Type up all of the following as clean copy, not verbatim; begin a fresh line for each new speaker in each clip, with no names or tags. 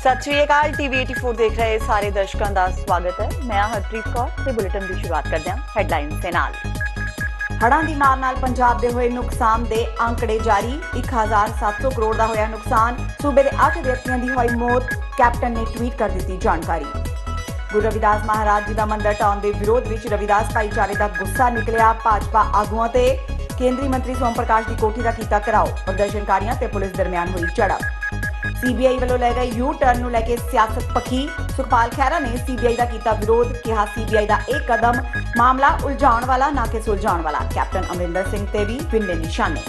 सत श्री अकाल। टीवी 84 देख रहे सारे दर्शकों का स्वागत है। मैं हरप्रीत कौर ते बुलेटिन की शुरुआत करते हैं हैडलाइंस के नाल। हड़ां दी मार नाल पंजाब दे होए नुकसान दे आंकड़े जारी। 1700 करोड़ दा होया नुकसान। सूबे दे 8 व्यक्तियों की होई मौत। कैप्टन ने ट्वीट कर दी जानकारी। गुरु रविदास महाराज जी का मंदिर ढाउण के विरोध में रविदास भाईचारे का गुस्सा निकलिया। भाजपा आगुआं ते केंद्रीय मंत्री सोम प्रकाश की कोठी का कीता घिराओ। प्रदर्शनकारियों ते पुलिस दरमियान हुई झड़प। सीबीआई वालों लै गए यू टर्न नूं लैके सियासत पखी। सुखपाल खैरा ने सीबीआई का कीता विरोध। कहा सीबीआई का एक कदम मामला उलझाउण वाला ना कि सुलझाउण वाला। कैप्टन अमरिंदर सिंह ते भी विन्ने निशाने।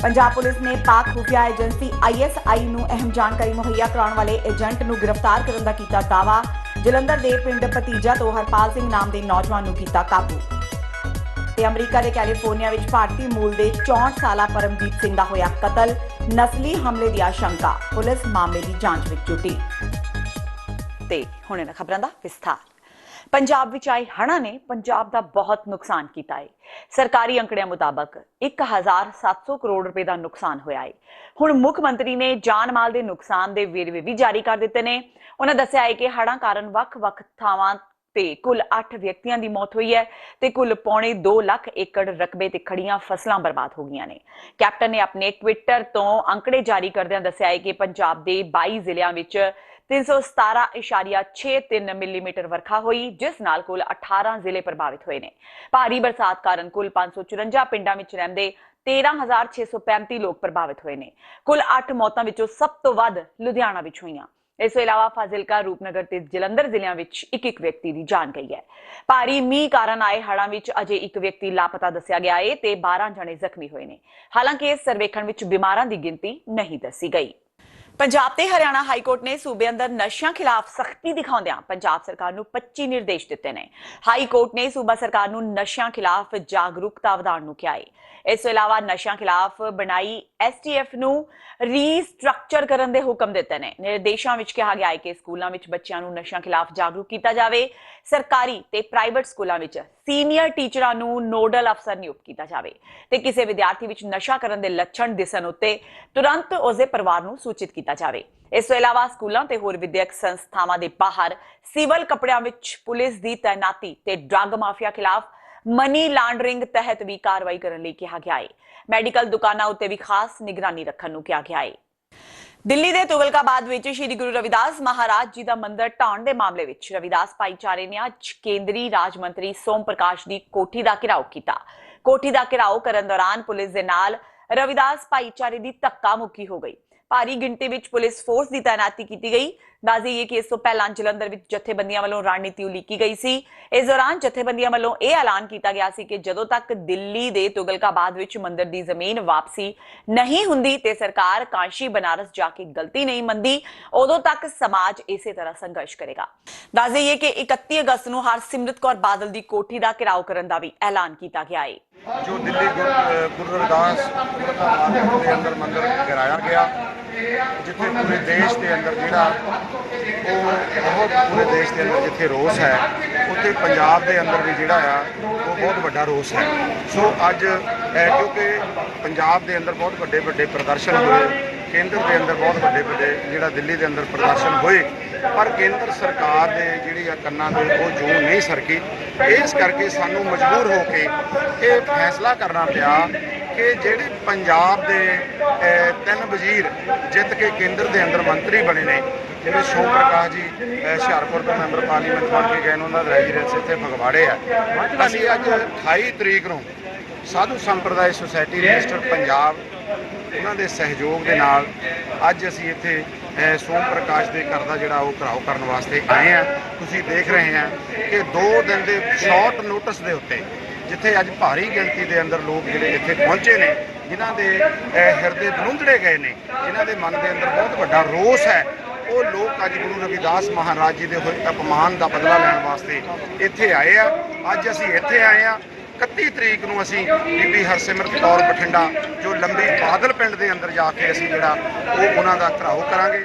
पंजाब पुलिस ने पाक खुफिया एजेंसी ISI नूं अहम जानकारी मुहैया कराउण वाले एजेंट नूं गिरफ्तार करन दा कीता दावा। जलंधर दे पिंड भतीजा तो हरपाल सिंह नाम के नौजवान नूं कीता काबू। ते अमरीका के कैलीफोर्निया विच भारतीय मूल के 64 साला परमजीत सिंह का होया कतल। नस्ली हमले की आशंका। पुलिस मामले की जांच विच जुटी। ते हुणे खबरां दा विस्तार। पंजाब विच आए हड़ां ने पंजाब का बहुत नुकसान किया है। सरकारी अंकड़ियां मुताबक 1700 करोड़ रुपए का नुकसान होया है। हुण मुख मंत्री ने जान माल के नुकसान के वेरवे भी जारी कर दिते ने। उन्हें दस्सिया है कि हड़ां कारण वख-वख थावां ते कुल 8 व्यक्तियों की मौत हुई है ते कुल पौने 2 लाख एकड़ रकबे ते खड़ियां फसलां बर्बाद हो गई ने। कैप्टन ने अपने ट्विटर तो अंकड़े जारी करदे दस्सिया है कि पंजाब के 22 जिलों में 317.63 मिलीमीटर वर्खा हुई, जिस नाल कुल 18 जिले प्रभावित हुए ने। भारी बरसात कारण कुल 554 पिंडां विच रहिंदे 13,635 लोग प्रभावित हुए ने। कुल 8 मौतां विचों सब तो वध लुधियाना विच होईयां। इस इलावा फाजिलका, रूपनगर ते जलंधर जिलों में एक व्यक्ति की जान गई है। भारी मीह कारण आए हड़ां विच अजे एक व्यक्ति लापता दस्सिया गया है ते 12 जने जख्मी हुए ने। हालांकि इस सर्वेखण विच बीमारां की गिनती नहीं दसी गई। पंजाब ते हरियाणा हाईकोर्ट ने सूबे अंदर नशियां खिलाफ सख्ती दिखाउंदियां पंजाब सरकार नूं 25 निर्देश दिते ने। हाईकोर्ट ने सूबा सरकार नूं नशियां खिलाफ जागरूकता वधाउण नूं कहा है। इस इलावा नशियां खिलाफ बनाई STF नूं रीस्ट्रक्चर करन दे हुक्म दिते ने। निर्देशां विच कहा गया है कि स्कूलां विच बच्चियां नूं नशियां खिलाफ जागरूक कीता जावे। सरकारी ते प्राइवेट स्कूलां विच सीनियर टीचरां नूं नोडल अफसर नियुक्त कीता जावे ते किसी विद्यार्थी विच नशा करन दे लक्षण दिसन उत्ते तुरंत उसदे परिवार नूं सूचित कीता जावे। इस तों इलावा स्कूलां ते होर विद्यक संस्थावां दे बाहर सिविल कपड़ियां विच पुलिस दी तैनाती ते ड्रग माफिया खिलाफ मनी लॉन्ड्रिंग तहत भी कार्रवाई करने लई कहा गया है। मैडिकल दुकानां उत्ते भी खास निगरानी रखण नूं कहा गया है। दिल्ली के तुगलकाबाद में श्री गुरु रविदास महाराज जी का मंदिर ढाउण के मामले में रविदास भाईचारे ने अज केंद्रीय राज मंत्री सोम प्रकाश की कोठी का घिराओ किया। कोठी का घिराओ करन दौरान पुलिस के नाल रविदास भाईचारे की धक्का मुक्की हो गई। भारी गिनती में पुलिस फोर्स की तैनाती की गई। दस दईए कि इस तो पहला जलंधर में जथेबंदियों वालों रणनीति उलीकी गई सी। इस दौरान जथेबंदियों वालों यह ऐलान किया गया सी कि जदों तक दिल्ली के तुगलकाबाद में मंदिर की जमीन वापसी नहीं हुंदी ते सरकार काशी बनारस जाके गलती नहीं मनदी, उदों तक समाज इसी तरह संघर्ष करेगा। दस दईए कि 31 अगस्त को हरसिमरत कौर बादल की कोठी का घिराओ करने का भी ऐलान किया गया है।
जो दिल्ली गुरु रविदास के अंदर मंदिर गिराया गया, जिथे पूरे देश के अंदर जिहड़ा बहुत पूरे देश के अंदर जिथे रोस है, उत्थे पंजाब के अंदर भी जिहड़ा आ वो बहुत बड़ा रोस है। सो अज क्योंकि पंजाब के अंदर बहुत बड़े बड़े प्रदर्शन हुए, केंद्र के अंदर बहुत बड़े बड़े जिहड़ा दिल्ली के अंदर प्रदर्शन हुए, पर केंद्र सरकार के जिहड़ी कन्नां ते वो जूं नहीं सरकी। इस करके सानू मजबूर होके ये फैसला करना पिया कि जिहड़े पंजाब के 3 वजीर जित के केंद्र के अंदर मंत्री बने ने, जिहड़े सोम प्रकाश जी हुशियारपुर के मैंबर पार्लीमेंट बन के गए, उन्होंने रेजीडेंस इत्थे फगवाड़े है। असीं अज 28 तरीक नूं साधु संप्रदाय सोसायटी रजिस्टर पंजाब उन्होंने सहयोग के नाल अज असीं इत्थे सोम प्रकाश के घर का जोड़ा वो घिराओ करने वास्ते आए हैं। तुसीं देख रहे हैं कि 2 दिन के शॉर्ट नोटिस के उत्ते जिथे अज भारी गिनती के अंदर लोग जोड़े इत्थे पहुँचे ने, जिन्हां दे हिरदे बलूंदड़े गए ने, जिन्हां दे मन के अंदर बहुत बड़ा रोस है, वो लोग अज गुरु रविदास महाराज जी के होए अपमान का बदला लैण वास्ते इत्थे आए आ। अज असीं इत्थे आए हैं 31 तरीक नूं असीं बीबी हरसिमरत कौर बठिंडा जो लंबी बादल पिंड के अंदर जाके असीं जिहड़ा वो उन्हां दा घिराओ करांगे।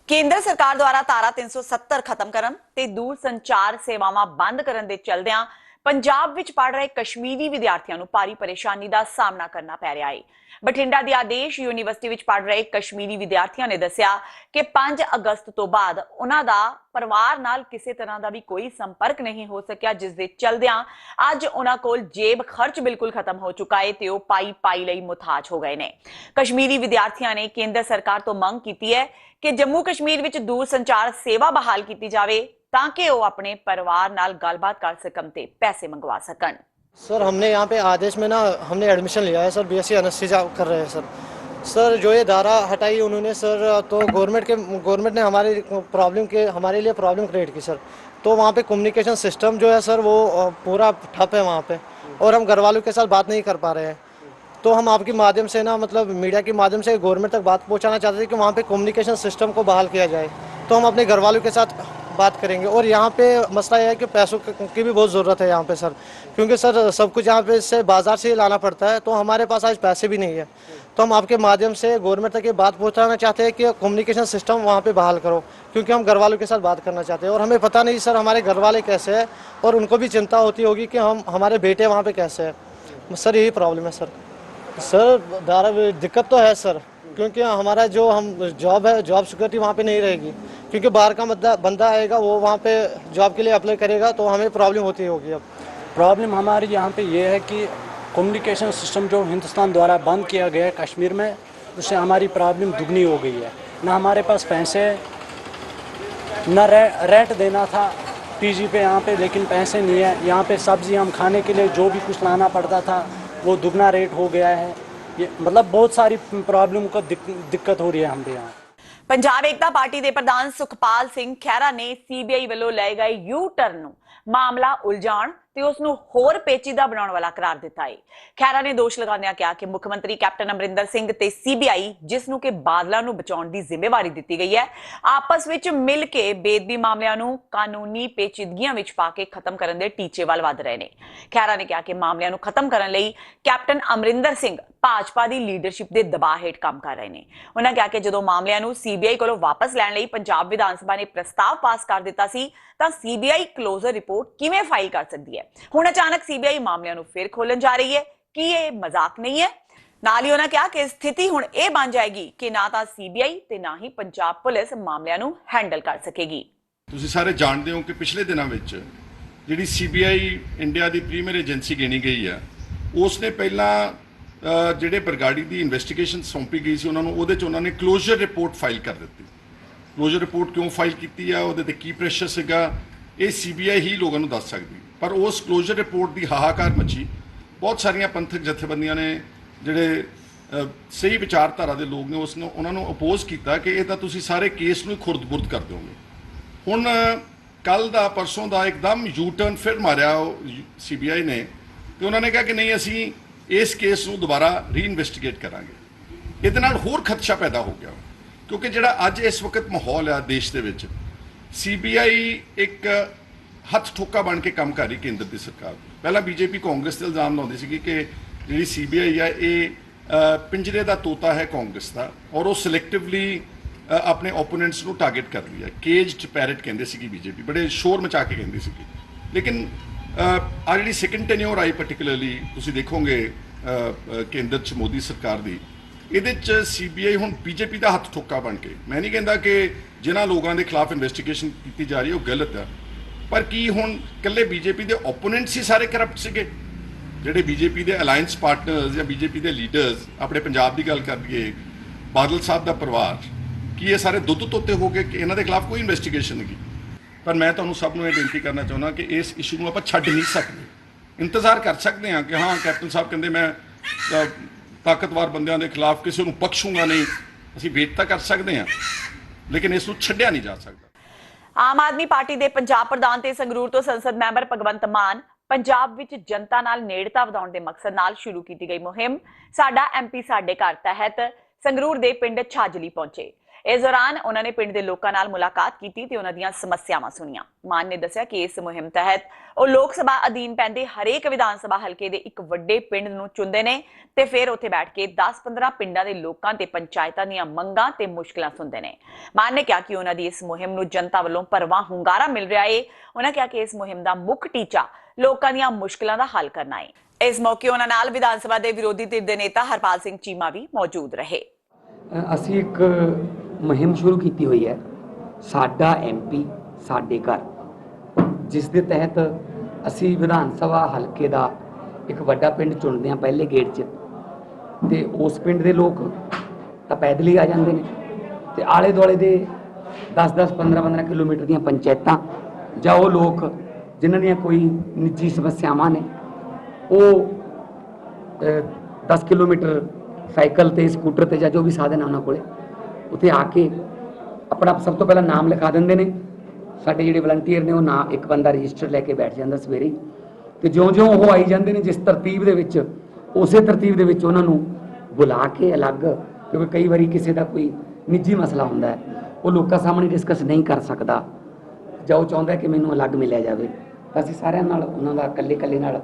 केंद्र सरकार द्वारा धारा 370 खत्म करन ते दूर संचार सेवावां बंद करन दे चलदियां ਪੰਜਾਬ ਵਿੱਚ ਪੜ ਰਹੇ ਕਸ਼ਮੀਰੀ ਵਿਦਿਆਰਥੀਆਂ ਨੂੰ ਭਾਰੀ ਪਰੇਸ਼ਾਨੀ ਦਾ ਸਾਹਮਣਾ ਕਰਨਾ ਪੈ ਰਿਹਾ ਹੈ। ਬਠਿੰਡਾ ਦੀ ਆਦੇਸ਼ ਯੂਨੀਵਰਸਿਟੀ ਵਿੱਚ ਪੜ ਰਹੇ ਕਸ਼ਮੀਰੀ ਵਿਦਿਆਰਥੀਆਂ ਨੇ ਦੱਸਿਆ ਕਿ 5 ਅਗਸਤ ਤੋਂ ਬਾਅਦ ਉਹਨਾਂ ਦਾ ਪਰਿਵਾਰ ਨਾਲ ਕਿਸੇ ਤਰ੍ਹਾਂ ਦਾ ਵੀ ਕੋਈ ਸੰਪਰਕ ਨਹੀਂ ਹੋ ਸਕਿਆ, ਜਿਸ ਦੇ ਚਲਦਿਆਂ ਅੱਜ ਉਹਨਾਂ ਕੋਲ ਜੇਬ ਖਰਚ ਬਿਲਕੁਲ ਖਤਮ ਹੋ ਚੁੱਕਾ ਹੈ ਤੇ ਉਹ ਪਾਈ ਲਈ ਮੁਤਾਜ ਹੋ ਗਏ ਨੇ। ਕਸ਼ਮੀਰੀ ਵਿਦਿਆਰਥੀਆਂ ਨੇ ਕੇਂਦਰ ਸਰਕਾਰ ਤੋਂ ਮੰਗ ਕੀਤੀ ਹੈ ਕਿ ਜੰਮੂ ਕਸ਼ਮੀਰ ਵਿੱਚ ਦੂਰ ਸੰਚਾਰ ਸੇਵਾ ਬਹਾਲ ਕੀਤੀ ਜਾਵੇ ताकि वो अपने परिवार नाल गलबात कर सकन ते पैसे मंगवा सकन।
सर हमने यहाँ पे आदेश में ना हमने एडमिशन लिया है सर, बीएससी एनेस्थीसिया कर रहे हैं सर जो ये धारा हटाई उन्होंने सर, तो गवर्नमेंट ने हमारे लिए प्रॉब्लम क्रिएट की सर। तो वहाँ पे कम्युनिकेशन सिस्टम जो है सर वो पूरा ठप है वहाँ पे, और हम घर वालों के साथ बात नहीं कर पा रहे हैं। तो हम आपके माध्यम से ना मतलब मीडिया के माध्यम से गवर्नमेंट तक बात पहुँचाना चाहते थे कि वहाँ पे कम्युनिकेशन सिस्टम को बहाल किया जाए, तो हम अपने घर वालों के साथ बात करेंगे। और यहाँ पे मसला यह है कि पैसों की भी बहुत ज़रूरत है यहाँ पे सर, क्योंकि सर सब कुछ यहाँ पे से बाज़ार से ही लाना पड़ता है, तो हमारे पास आज पैसे भी नहीं है। तो हम आपके माध्यम से गवर्नमेंट तक ये बात पहुँचाना चाहते हैं कि कम्युनिकेशन सिस्टम वहाँ पे बहाल करो, क्योंकि हम घर वालों के साथ बात करना चाहते हैं। और हमें पता नहीं सर हमारे घर वाले कैसे हैं, और उनको भी चिंता होती होगी कि हमारे बेटे वहाँ पे कैसे हैं सर, यही प्रॉब्लम है सर। दिक्कत तो है सर, क्योंकि हमारा जो जॉब है, जॉब सिक्योरिटी वहाँ पे नहीं रहेगी, क्योंकि बाहर का बंदा आएगा वो वहाँ पे जॉब के लिए अप्लाई करेगा, तो हमें प्रॉब्लम होती होगी। अब
प्रॉब्लम हमारी यहाँ पे ये है कि कम्युनिकेशन सिस्टम जो हिंदुस्तान द्वारा बंद किया गया है कश्मीर में, उससे हमारी प्रॉब्लम दुगनी हो गई है। ना हमारे पास पैसे, न रेंट देना था पीजी पे यहाँ पे, लेकिन पैसे नहीं है। यहाँ पे सब्जी हम खाने के लिए जो भी कुछ लाना पड़ता था वो दुगना रेट हो गया है। ये मतलब बहुत सारी प्रॉब्लम को दिक्कत हो रही है हमारे यहाँ।
पंजाब एकता पार्टी के प्रधान सुखपाल सिंह खैरा ने सीबीआई वालों लए गए यू टर्न नूं मामला उलझाण ते उसनूं होर पेचीदा बनाउण वाला करार दिता है। खैरा ने दोष लगांदिआं कहा कि मुख मंत्री कैप्टन अमरिंदर सिंह ते सीबीआई जिसनूं कि बादलां नूं बचाउण दी जिम्मेवारी दित्ती गई है, आपस विच मिल के बेदबी मामलिਆਂ ਨੂੰ ਕਾਨੂੰਨੀ ਪੇਚੀਦਗੀਆਂ ਵਿੱਚ ਪਾ ਕੇ ਖਤਮ ਕਰਨ ਦੇ ਟੀਚੇ ਵੱਲ ਵਧ ਰਹੇ ਨੇ। ਖੈਰਾ ਨੇ ਕਿਹਾ ਕਿ ਮਾਮਲਿਆਂ ਨੂੰ ਖਤਮ ਕਰਨ ਲਈ ਕੈਪਟਨ ਅਮਰਿੰਦਰ ਸਿੰਘ ਭਾਜਪਾ ਦੀ ਲੀਡਰਸ਼ਿਪ ਦੇ ਦਬਾਅ ਹੇਠ ਕੰਮ ਕਰ ਰਹੇ ਨੇ। ਉਹਨਾਂ ਕਿਹਾ ਕਿ ਜਦੋਂ ਮਾਮਲਿਆਂ ਨੂੰ ਸੀਬੀਆਈ ਕੋਲੋਂ ਵਾਪਸ ਲੈਣ ਲਈ ਪੰਜਾਬ ਵਿਧਾਨ ਸਭਾ ਨੇ ਪ੍ਰਸਤਾਵ ਪਾਸ ਕਰ ਦਿੱਤਾ ਸੀ ਤਾਂ ਸੀਬੀਆਈ ਕਲੋਜ਼ਰ ਰਿਪੋਰਟ ਕਿਵੇਂ ਫਾਈਲ ਕਰ ਸਕਦੀ ਹੈ। ਹੁਣ ਅਚਾਨਕ ਸੀਬੀਆਈ ਮਾਮਲਿਆਂ ਨੂੰ ਫਿਰ ਖੋਲਣ ਜਾ ਰਹੀ ਹੈ ਕਿ ਇਹ ਮਜ਼ਾਕ ਨਹੀਂ ਹੈ। ਨਾਲ ਹੀ ਉਹਨਾਂ ਕਿਹਾ ਕਿ ਸਥਿਤੀ ਹੁਣ ਇਹ ਬਣ ਜਾਏਗੀ ਕਿ ਨਾ ਤਾਂ ਸੀਬੀਆਈ ਤੇ ਨਾ ਹੀ ਪੰਜਾਬ ਪੁਲਿਸ ਮਾਮਲਿਆਂ ਨੂੰ ਹੈਂਡਲ ਕਰ ਸਕੇਗੀ।
ਤੁਸੀਂ ਸਾਰੇ ਜਾਣਦੇ ਹੋ ਕਿ ਪਿਛਲੇ ਦਿਨਾਂ ਵਿੱਚ ਜਿਹੜੀ ਸੀਬੀਆਈ ਇੰਡੀਆ ਦੀ ਪ੍ਰੀਮੀਅਰ ਏਜੰਸੀ ਗਿਣੀ ਗਈ ਆ, ਉਸ ਨੇ ਪਹਿਲਾਂ ਜਿਹੜੇ ਬਰਗਾੜੀ ਦੀ ਇਨਵੈਸਟੀਗੇਸ਼ਨ ਸੌਂਪੀ ਗਈ ਸੀ ਉਹਨਾਂ ਨੂੰ, ਉਹਦੇ 'ਚ ਉਹਨਾਂ ਨੇ ਕਲੋਜ਼ਰ ਰਿਪੋਰਟ ਫਾਈਲ ਕਰ ਦਿੱਤੀ। ਕਲੋਜ਼ਰ ਰਿਪੋਰਟ ਕਿਉਂ ਫਾਈਲ ਕੀਤੀ ਆ, ਉਹਦੇ 'ਤੇ ਕੀ ਪ੍ਰੈਸ਼ਰ ਸੀਗਾ, ਇਹ ਸੀਬੀਆਈ ਹੀ ਲੋਕਾਂ ਨੂੰ ਦੱਸ ਸਕਦੀ। ਪਰ ਉਸ ਕਲੋਜ਼ਰ ਰਿਪੋਰਟ ਦੀ ਹਾਹਾਕਾਰ ਮਚੀ। ਬਹੁਤ ਸਾਰੀਆਂ ਪੰਥਕ ਜਥੇਬੰਦੀਆਂ ਨੇ, ਜਿਹੜੇ ਸਹੀ ਵਿਚਾਰਧਾਰਾ ਦੇ ਲੋਕ ਨੇ, ਉਹਨਾਂ ਨੂੰ ਅਪੋਜ਼ ਕੀਤਾ ਕਿ ਇਹ ਤਾਂ ਤੁਸੀਂ ਸਾਰੇ ਕੇਸ ਨੂੰ ਖੁਰਦ-ਬੁਰਦ ਕਰ ਦਿਓਗੇ। ਹੁਣ ਕੱਲ ਦਾ ਪਰਸੋਂ ਦਾ ਇੱਕਦਮ ਯੂ ਟਰਨ ਫਿਰ ਮਾਰਿਆ ਸੀਬੀਆਈ ਨੇ, ਤੇ ਉਹਨਾਂ ਨੇ ਕਿਹਾ ਕਿ ਨਹੀਂ, ਅਸੀਂ ਇਸ ਕੇਸ ਨੂੰ ਦੁਬਾਰਾ ਰੀਇਨਵੈਸਟੀਗੇਟ ਕਰਾਂਗੇ। ਇਹਦੇ ਨਾਲ ਹੋਰ ਖਦਸ਼ਾ ਪੈਦਾ ਹੋ ਗਿਆ, ਕਿਉਂਕਿ ਜਿਹੜਾ ਅੱਜ ਇਸ ਵਕਤ ਮਾਹੌਲ ਆ ਦੇਸ਼ ਦੇ ਵਿੱਚ, ਸੀਬੀਆਈ ਇੱਕ ਹੱਥ ਠੋਕਾ ਬਣ ਕੇ ਕੰਮ ਕਰ ਰਹੀ ਕੇਂਦਰ ਦੀ ਸਰਕਾਰ। ਪਹਿਲਾਂ ਬੀਜੇਪੀ ਕਾਂਗਰਸ ਤੇ ਇਲਜ਼ਾਮ ਲਾਉਂਦੀ ਸੀਗੀ ਕਿ ਜਿਹੜੀ ਸੀਬੀਆਈ ਆ ਇਹ ਪਿੰਜਰੇ ਦਾ ਤੋਤਾ ਹੈ ਕਾਂਗਰਸ ਦਾ, ਔਰ ਉਹ ਸਿਲੈਕਟਿਵਲੀ ਆਪਣੇ ਓਪੋਨੈਂਟਸ ਨੂੰ ਟਾਰਗੇਟ ਕਰ ਰਹੀ ਹੈ। ਕੇਜਡ ਪੈਰਟ ਕਹਿੰਦੇ ਸੀਗੀ ਬੀਜੇਪੀ, ਬੜੇ ਸ਼ੋਰ ਮਚਾ ਕੇ ਕਹਿੰਦੀ ਸੀਗੀ। ਲੇਕਿਨ ਆ ਜਿਹੜੀ ਸੈਕੰਡ ਟੈਨਿਓਰ ਆਈ ਪਾਰਟਿਕੂਲਰਲੀ ਤੁਸੀਂ ਦੇਖੋਗੇ ਕੇਂਦਰ 'ਚ ਮੋਦੀ ਸਰਕਾਰ ਦੀ, ਇਹਦੇ 'ਚ ਸੀਬੀਆਈ ਹੁਣ ਬੀਜੇਪੀ ਦਾ ਹੱਥ ਠੋਕਾ ਬਣ ਕੇ, ਮੈਂ ਨਹੀਂ ਕਹਿੰਦਾ ਕਿ ਜਿਨ੍ਹਾਂ ਲੋਕਾਂ ਦੇ ਖਿਲਾਫ ਇਨਵੈਸਟੀਗੇਸ਼ਨ ਕੀਤੀ ਜਾ ਰਹੀ ਹੈ ਉਹ ਗਲਤ ਹੈ, ਪਰ ਕੀ ਹੁਣ ਇਕੱਲੇ ਬੀਜੇਪੀ ਦੇ ਓਪੋਨੈਂਟਸ ਹੀ ਸਾਰੇ ਕਰਪਟ ਸੀਗੇ? ਜਿਹੜੇ ਬੀਜੇਪੀ ਦੇ ਅਲਾਇੰਸ ਪਾਰਟਨਰਸ ਜਾਂ ਬੀਜੇਪੀ ਦੇ ਲੀਡਰਸ, ਆਪਣੇ ਪੰਜਾਬ ਦੀ ਗੱਲ ਕਰ ਲਈਏ, ਬਾਦਲ ਸਾਹਿਬ ਦਾ ਪਰਿਵਾਰ, ਕੀ ਇਹ ਸਾਰੇ ਦੁੱਧ ਤੋਤੇ ਹੋ ਗਏ ਕਿ ਇਹਨਾਂ ਦੇ ਖਿਲਾਫ ਕੋਈ ਇਨਵੈਸਟੀਗੇਸ਼ਨ ਨਹੀਂ? ਪਰ ਮੈਂ ਤੁਹਾਨੂੰ ਸਭ ਨੂੰ ਇਹ ਬੇਨਤੀ ਕਰਨਾ ਚਾਹੁੰਦਾ ਕਿ ਇਸ ਇਸ਼ੂ ਨੂੰ ਆਪਾਂ ਛੱਡ ਨਹੀਂ ਸਕਦੇ। ਇੰਤਜ਼ਾਰ ਕਰ ਸਕਦੇ ਹਾਂ ਕਿ ਹਾਂ ਕੈਪਟਨ ਸਾਹਿਬ ਕਹਿੰਦੇ ਮੈਂ ਤਾਕਤਵਰ ਬੰਦਿਆਂ ਦੇ ਖਿਲਾਫ ਕਿਸੇ ਨੂੰ ਬਖਸ਼ੂੰਗਾ ਨਹੀਂ, ਅਸੀਂ ਵੇਟ ਤਾਂ ਕਰ ਸਕਦੇ ਹਾਂ, ਲੇਕਿਨ ਇਸ ਨੂੰ ਛੱਡਿਆ ਨਹੀਂ ਜਾ ਸਕਦਾ।
ਆਮ ਆਦਮੀ ਪਾਰਟੀ ਦੇ ਪੰਜਾਬ ਪ੍ਰਧਾਨ ਤੇ ਸੰਗਰੂਰ ਤੋਂ ਸੰਸਦ ਮੈਂਬਰ ਭਗਵੰਤ ਮਾਨ ਪੰਜਾਬ ਵਿੱਚ ਜਨਤਾ ਨਾਲ ਨੇੜਤਾ ਵਧਾਉਣ ਦੇ ਮਕਸਦ ਨਾਲ ਸ਼ੁਰੂ ਕੀਤੀ ਗਈ ਮੁਹਿੰਮ ਸਾਡਾ ਐਮਪੀ ਸਾਡੇ ਘਰ ਤਹਿਤ ਸੰਗਰੂਰ ਦੇ ਪਿੰਡ ਛਾਜਲੀ ਪਹੁੰਚੇ। ਇਸ ਦੌਰਾਨ ਉਹਨਾਂ ਨੇ ਪਿੰਡ ਦੇ ਲੋਕਾਂ ਨਾਲ ਮੁਲਾਕਾਤ ਕੀਤੀ ਤੇ ਉਹਨਾਂ ਦੀਆਂ ਸਮੱਸਿਆਵਾਂ ਸੁਣੀਆਂ। ਮਾਨ ਨੇ ਦੱਸਿਆ ਕਿ ਇਸ ਮੁਹਿੰਮ ਤਹਿਤ ਉਹ ਲੋਕ ਸਭਾ ਅਧੀਨ ਪੈਂਦੇ ਹਰੇਕ ਵਿਧਾਨ ਸਭਾ ਹਲਕੇ ਦੇ ਇੱਕ ਵੱਡੇ ਪਿੰਡ ਨੂੰ ਚੁਣਦੇ ਨੇ ਤੇ ਫਿਰ ਉੱਥੇ ਬੈਠ ਕੇ 10-15 ਪਿੰਡਾਂ ਦੇ ਲੋਕਾਂ ਤੇ ਪੰਚਾਇਤਾਂ ਦੀਆਂ ਮੰਗਾਂ ਤੇ ਮੁਸ਼ਕਲਾਂ ਸੁਣਦੇ ਨੇ। ਮਾਨ ਨੇ ਕਿਹਾ ਕਿ ਉਹਨਾਂ ਦੀ ਇਸ ਮੁਹਿੰਮ ਨੂੰ ਜਨਤਾ ਵੱਲੋਂ ਭਰਵਾਂ ਹੁੰਗਾਰਾ ਮਿਲ ਰਿਹਾ ਹੈ। ਉਹਨਾਂ ਕਿਹਾ ਕਿ ਇਸ ਮੁਹਿੰਮ ਦਾ ਮੁੱਖ ਟੀਚਾ ਲੋਕਾਂ ਦੀਆਂ ਮੁਸ਼ਕਲਾਂ ਦਾ ਹੱਲ ਕਰਨਾ ਹੈ। ਇਸ ਮੌਕੇ ਉਹਨਾਂ ਨਾਲ ਵਿਧਾਨ ਸਭਾ ਦੇ ਵਿਰੋਧੀ ਧਿਰ ਦੇ ਨੇਤਾ ਹਰਪਾਲ ਸਿੰਘ ਚੀਮਾ ਵੀ ਮੌਜੂਦ ਰਹੇ।
ਅਸੀਂ ਇੱਕ ਮੁਹਿੰਮ ਸ਼ੁਰੂ ਕੀਤੀ ਹੋਈ ਹੈ, ਸਾਡਾ ਐਮਪੀ ਸਾਡੇ ਘਰ, ਜਿਸ ਦੇ ਤਹਿਤ ਅਸੀਂ ਵਿਧਾਨ ਸਭਾ ਹਲਕੇ ਦਾ ਇੱਕ ਵੱਡਾ ਪਿੰਡ ਚੁਣਦੇ ਹਾਂ ਪਹਿਲੇ ਗੇੜ 'ਚ, ਤੇ ਉਸ ਪਿੰਡ ਦੇ ਲੋਕ ਤਾਂ ਪੈਦਲ ਹੀ ਆ ਜਾਂਦੇ ਨੇ ਤੇ ਆਲੇ ਦੁਆਲੇ ਦੇ 10-10 15-15 ਕਿਲੋਮੀਟਰ ਦੀਆਂ ਪੰਚਾਇਤਾਂ ਜਾਂ ਉਹ ਲੋਕ ਜਿਨ੍ਹਾਂ ਦੀਆਂ ਕੋਈ ਨਿੱਜੀ ਸਮੱਸਿਆਵਾਂ ਨੇ ਉਹ 10 ਕਿਲੋਮੀਟਰ ਸਾਈਕਲ ਤੇ ਸਕੂਟਰ ਤੇ ਜਾਂ ਜੋ ਵੀ ਸਾਧਨ ਆ ਉਹਨਾਂ ਕੋਲੇ ਉੱਥੇ ਆ ਕੇ ਆਪਣਾ ਸਭ ਤੋਂ ਪਹਿਲਾਂ ਨਾਮ ਲਿਖਾ ਦਿੰਦੇ ਨੇ। ਸਾਡੇ ਜਿਹੜੇ ਵਲੰਟੀਅਰ ਨੇ ਉਹ ਨਾਮ ਇੱਕ ਬੰਦਾ ਰਜਿਸਟਰ ਲੈ ਕੇ ਬੈਠ ਜਾਂਦਾ ਸਵੇਰੇ, ਤੇ ਜਿਉਂ-ਜਿਉਂ ਉਹ ਆਈ ਜਾਂਦੇ ਨੇ ਜਿਸ ਤਰਤੀਬ ਦੇ ਵਿੱਚ, ਉਸੇ ਤਰਤੀਬ ਦੇ ਵਿੱਚ ਉਹਨਾਂ ਨੂੰ ਬੁਲਾ ਕੇ ਅਲੱਗ, ਕਿਉਂਕਿ ਕਈ ਵਾਰੀ ਕਿਸੇ ਦਾ ਕੋਈ ਨਿੱਜੀ ਮਸਲਾ ਹੁੰਦਾ ਹੈ ਉਹ ਲੋਕਾਂ ਸਾਹਮਣੇ ਡਿਸਕਸ ਨਹੀਂ ਕਰ ਸਕਦਾ ਜਾਂ ਉਹ ਚਾਹੁੰਦਾ ਕਿ ਮੈਨੂੰ ਅਲੱਗ ਮਿਲਿਆ ਜਾਵੇ, ਤਾਂ ਅਸੀਂ ਸਾਰਿਆਂ ਨਾਲ ਉਹਨਾਂ ਦਾ ਇਕੱਲੇ ਨਾਲ